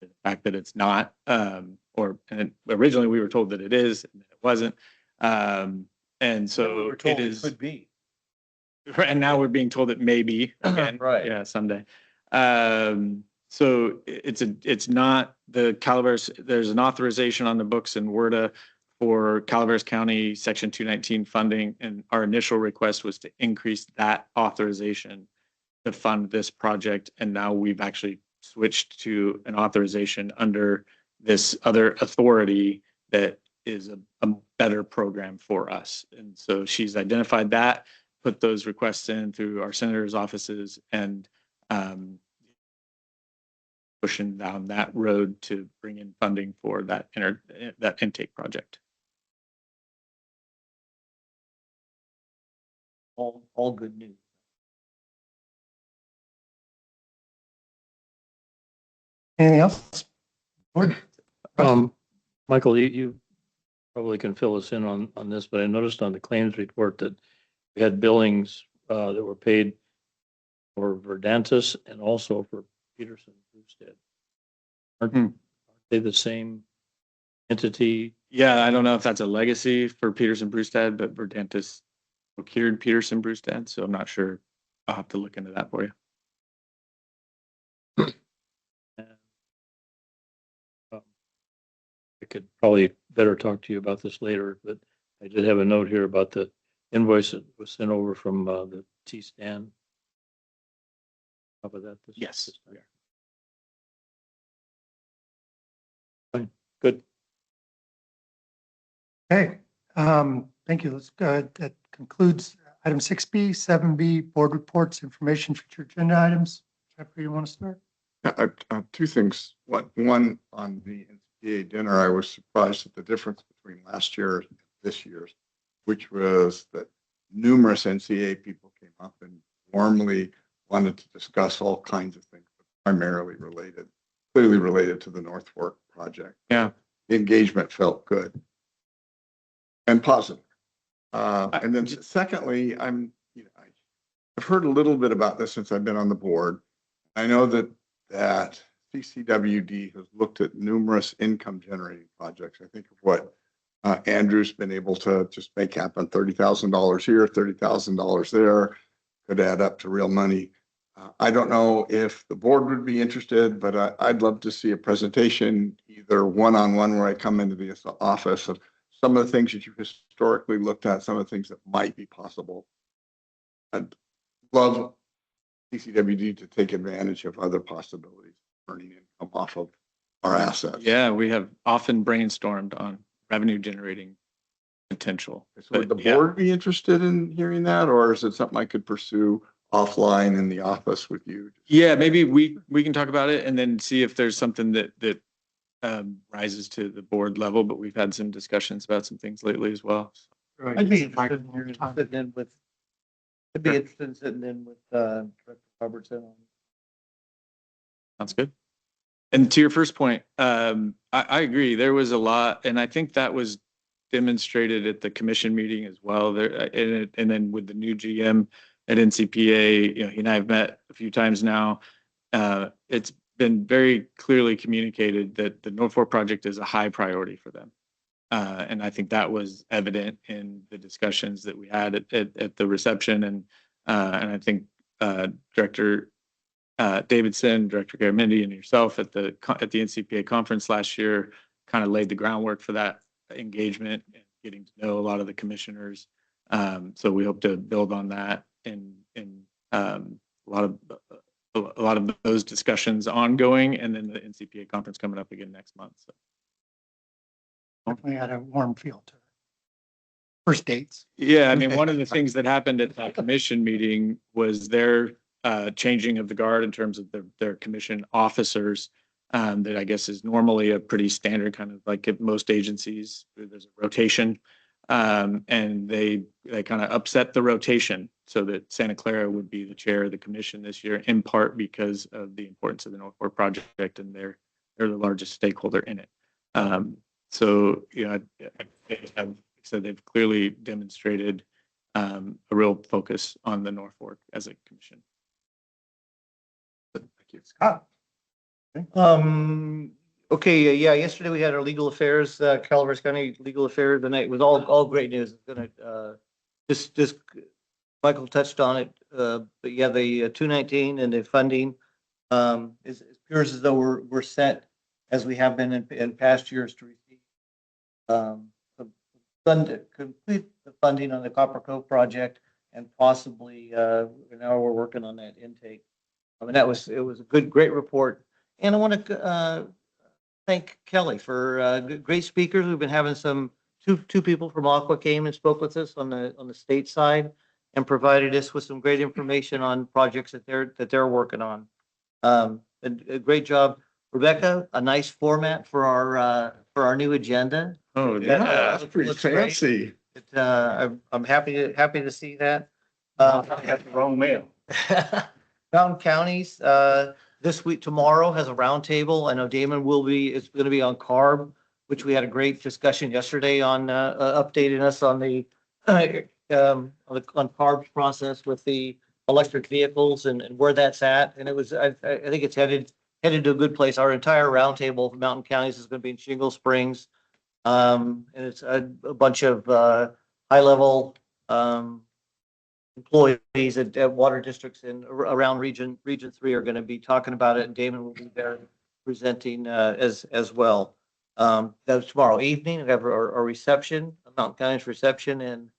The fact that it's not, and originally we were told that it is, and it wasn't. And so it is. Could be. And now we're being told it may be again. Right. Yeah, someday. So it's not the Calaveras, there's an authorization on the books in WERDA for Calaveras County Section 219 funding. And our initial request was to increase that authorization to fund this project. And now we've actually switched to an authorization under this other authority that is a better program for us. And so she's identified that, put those requests in through our senator's offices, and pushing down that road to bring in funding for that intake project. All good news. Anything else? Board? Michael, you probably can fill us in on this, but I noticed on the claims report that we had billings that were paid for Verdantis and also for Peterson Brewstead. Aren't they the same entity? Yeah, I don't know if that's a legacy for Peterson Brewstead, but Verdantis procured Peterson Brewstead, so I'm not sure. I'll have to look into that for you. I could probably better talk to you about this later, but I did have a note here about the invoice that was sent over from the T-Stan. How about that? Yes. Fine, good. Okay, thank you. Let's go. That concludes item 6B, 7B, board reports, information, future agenda items. Jeffrey, you want to start? Two things. One on the NCPA dinner, I was surprised at the difference between last year and this year's, which was that numerous NCAA people came up and warmly wanted to discuss all kinds of things, but primarily clearly related to the North Fork project. Yeah. The engagement felt good and positive. And then secondly, I've heard a little bit about this since I've been on the board. I know that CCWD has looked at numerous income generating projects. I think of what Andrew's been able to just make happen, $30,000 here, $30,000 there, could add up to real money. I don't know if the board would be interested, but I'd love to see a presentation, either one-on-one where I come into the office, of some of the things that you've historically looked at, some of the things that might be possible. I'd love CCWD to take advantage of other possibilities, earning income off of our assets. Yeah, we have often brainstormed on revenue generating potential. So would the board be interested in hearing that, or is it something I could pursue offline in the office with you? Yeah, maybe we can talk about it and then see if there's something that rises to the board level, but we've had some discussions about some things lately as well. I'd be interested in hearing, sitting in with, I'd be interested in sitting in with Director Robertson on. Sounds good. And to your first point, I agree. There was a lot, and I think that was demonstrated at the commission meeting as well. There, and then with the new GM at NCPA, he and I have met a few times now. It's been very clearly communicated that the North Fork project is a high priority for them. And I think that was evident in the discussions that we had at the reception. And I think Director Davidson, Director Garamendi, and yourself at the NCPA conference last year kind of laid the groundwork for that engagement and getting to know a lot of the commissioners. So we hope to build on that and a lot of those discussions ongoing, and then the NCPA conference coming up again next month. So. Definitely had a warm feel to it. First dates. Yeah, I mean, one of the things that happened at that commission meeting was their changing of the guard in terms of their commission officers. That I guess is normally a pretty standard kind of like at most agencies, there's a rotation. And they kind of upset the rotation so that Santa Clara would be the chair of the commission this year, in part because of the importance of the North Fork project, and they're the largest stakeholder in it. So, I have So they've clearly demonstrated a real focus on the North Fork as a commission. Thank you. Scott? Okay, yeah, yesterday we had our legal affairs, Calaveras County Legal Affairs, and it was all great news. It's gonna, just, Michael touched on it, but yeah, the 219 and the funding, is appears as though we're set as we have been in past years to receive, complete the funding on the Copper Cove project, and possibly, now we're working on that intake. I mean, it was a great report. And I want to thank Kelly for great speakers. We've been having two people from Aqua came and spoke with us on the state side and provided us with some great information on projects that they're working on. A great job, Rebecca. A nice format for our new agenda. Oh, yeah, that's pretty looks great. fancy. I'm happy to see that. Got the wrong mail. Mountain counties, this week, tomorrow has a roundtable. I know Damon it's going to be on CARB, which we had a great discussion yesterday on, updating us on on CARB's process with the electric vehicles and where that's at. And I think it's headed to a good place. Our entire roundtable of mountain counties is going to be in Shingle Springs. And it's a bunch of, high level, employees at water districts and around region 3 are going to be talking about it, and Damon will be there presenting as well. That's tomorrow evening. We have our reception, Mountain County's reception, and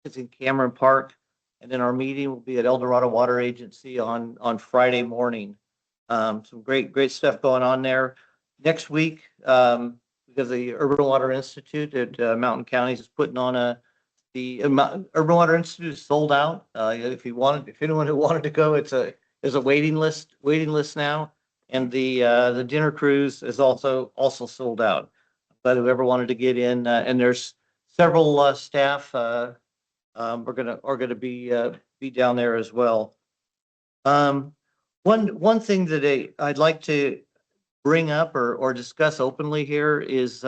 it's in Cameron Park. And then our meeting will be at El Dorado Water Agency on Friday morning. Some great stuff going on there. Next week, because the Urban Water Institute at Mountain Counties is putting on the Urban Water Institute is sold out. If anyone who wanted to go, there's a waiting list now, and the dinner cruise is also sold out. But whoever wanted to get in, and there's several staff are gonna be down there as well. One thing that I'd like to bring up or discuss openly here is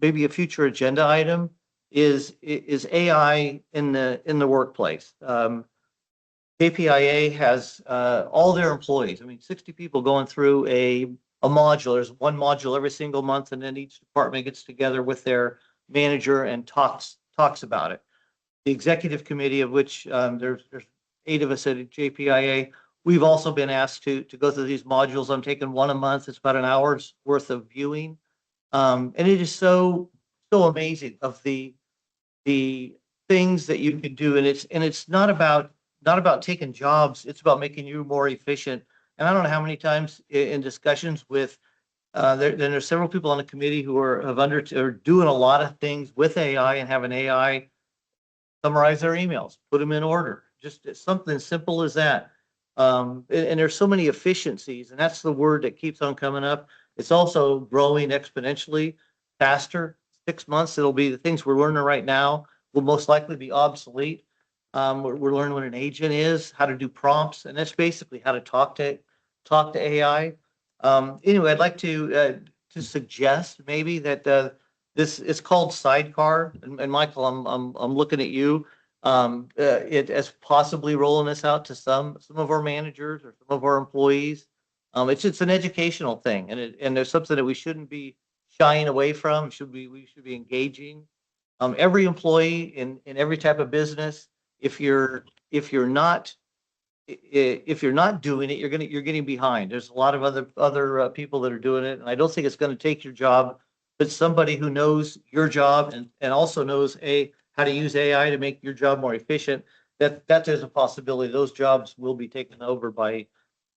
maybe a future agenda item. Is AI in the workplace? KPIA has all their employees. I mean, 60 people going through a module. There's one module every single month, and then each department gets together with their manager and talks about it. The executive committee, of which there's 8 of us at JPIA, we've also been asked to go through these modules. I'm taking one a month. It's about an hour's worth of viewing, and it is so amazing of the things that you can do. And it's not about taking jobs. It's about making you more efficient. And I don't know how many times in discussions with, there's several people on the committee who are doing a lot of things with AI and having AI summarize their emails, put them in order, just something simple as that. And there's so many efficiencies, and that's the word that keeps on coming up. It's also growing exponentially faster. 6 months, it'll be the things we're learning right now will most likely be obsolete. We're learning what an agent is, how to do prompts, and that's basically how to talk to AI. Anyway, I'd like to suggest maybe that this is called Sidecar, and Michael, I'm looking at you. It as possibly rolling this out to some of our managers or some of our employees. It's an educational thing, and there's something that we shouldn't be shying away from. We should be engaging. Every employee in every type of business, if you're not doing it, you're getting behind. There's a lot of other people that are doing it, and I don't think it's going to take your job, but somebody who knows your job and also knows how to use AI to make your job more efficient. That there's a possibility those jobs will be taken over by.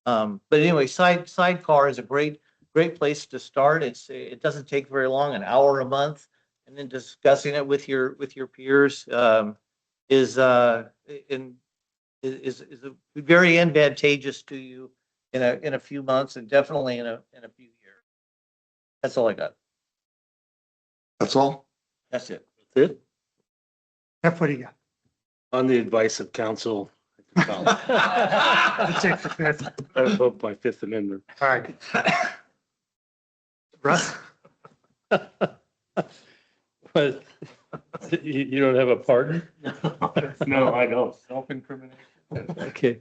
But anyway, Sidecar is a great place to start. It doesn't take very long, an hour a month, and then discussing it with your peers is very advantageous to you in a few months, and definitely in a few years. That's all I got. That's all? That's it. That's it. Jeff, what do you got? On the advice of counsel. Let's take the 5th. I hope my 5th Amendment. All right. Russ? But You don't have a pardon? No, I don't. Self-incrimination. Okay.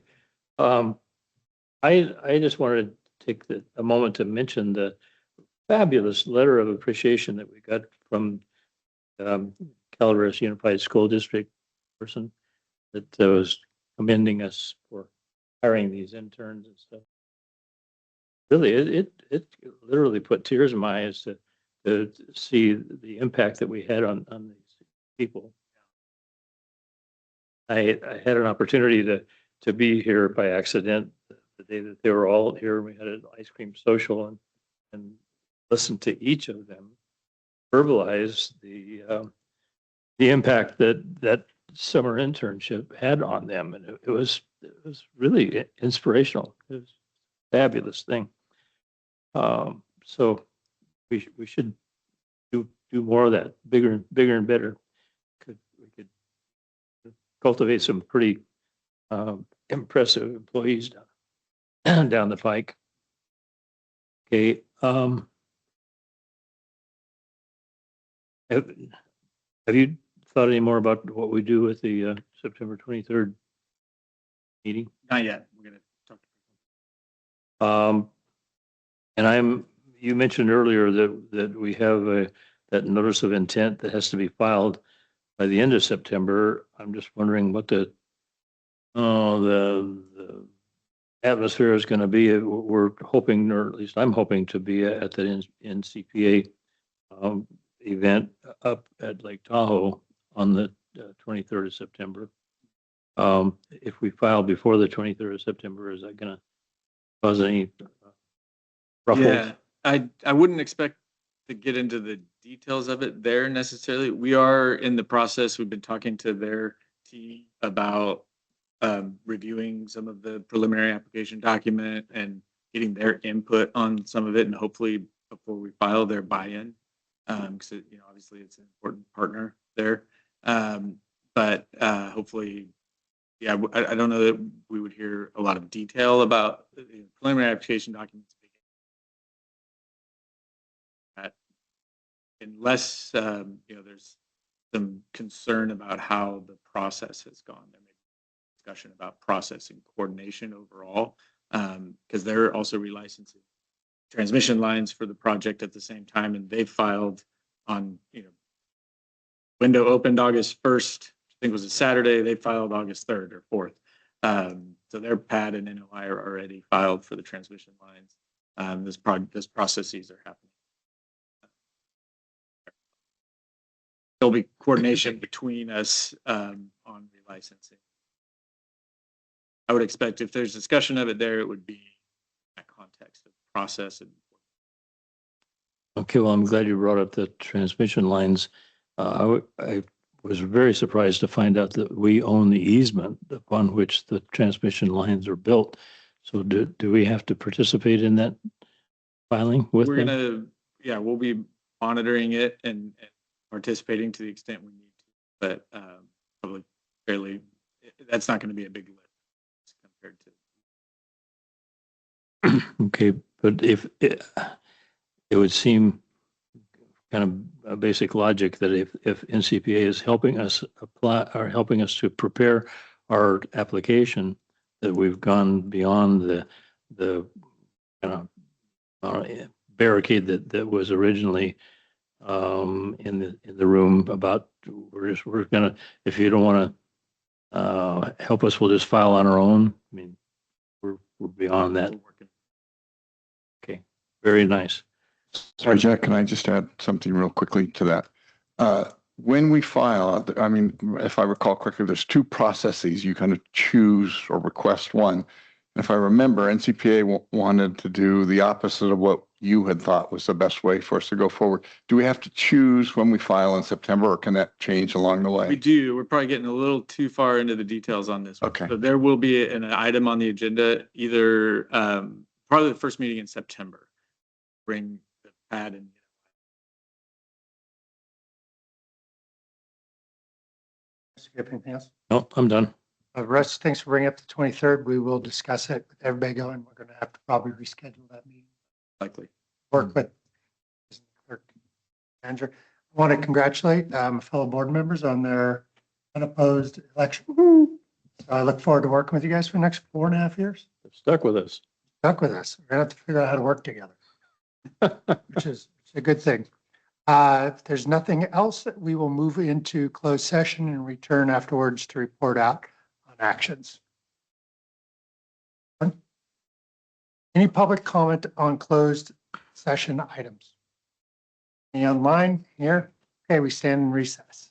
I just wanted to take a moment to mention the fabulous letter of appreciation that we got from Calaveras Unified School District person that was commending us for hiring these interns and stuff. Really, it literally put tears in my eyes to see the impact that we had on these people. I had an opportunity to be here by accident the day that they were all here. We had an ice cream social and listened to each of them verbalize the impact that summer internship had on them, and it was really inspirational. It was a fabulous thing. So we should do more of that, bigger and better. We could cultivate some pretty impressive employees down the pike. Okay. Have you thought any more about what we do with the September 23rd meeting? Not yet. We're gonna talk. And you mentioned earlier that we have that notice of intent that has to be filed by the end of September. I'm just wondering what the atmosphere is going to be. We're hoping, or at least I'm hoping, to be at the NCPA event up at Lake Tahoe on the 23rd of September. If we file before the 23rd of September, is that going to cause any ruffles? Yeah, I wouldn't expect to get into the details of it there necessarily. We are in the process. We've been talking to their team about reviewing some of the preliminary application document and getting their input on some of it, and hopefully before we file their buy-in, because obviously it's an important partner there. But hopefully, yeah, I don't know that we would hear a lot of detail about the preliminary application documents. Unless there's some concern about how the process has gone. There may be discussion about process and coordination overall, because they're also relicensing transmission lines for the project at the same time, and they filed on window opened August 1st. I think it was a Saturday. They filed August 3rd or 4th. So their PAD and NOI are already filed for the transmission lines. This processes are happening. There'll be coordination between us on relicensing. I would expect if there's discussion of it there, it would be in that context of process. Okay, well, I'm glad you brought up the transmission lines. I was very surprised to find out that we own the easement upon which the transmission lines are built. So do we have to participate in that filing with them? We'll be monitoring it and participating to the extent we need to, but probably that's not going to be a big lift compared to. Okay, but if it would seem kind of a basic logic that if NCPA is helping us apply or helping us to prepare our application, that we've gone beyond the kind of barricade that was originally in the room about we're gonna, if you don't want to help us, we'll just file on our own. I mean, we're beyond that. Okay, very nice. Sorry, Jack, can I just add something real quickly to that? When we file, I mean, if I recall correctly, there's two processes. You kind of choose or request one. If I remember, NCPA wanted to do the opposite of what you had thought was the best way for us to go forward. Do we have to choose when we file in September, or can that change along the way? We do. We're probably getting a little too far into the details on this one. Okay. So there will be an item on the agenda, either probably the first meeting in September. Bring the pad and. Anything else? No, I'm done. Russ, thanks for bringing up the 23rd. We will discuss it with everybody going. We're going to have to probably reschedule that meeting. Likely. Work with clerk manager. I want to congratulate fellow board members on their unopposed election. So I look forward to working with you guys for the next 4.5 years. Stuck with us. Stuck with us. We're gonna have to figure out how to work together, which is a good thing. If there's nothing else, we will move into closed session and return afterwards to report out on actions. Any public comment on closed session items? Any online here? Okay, we stand in recess.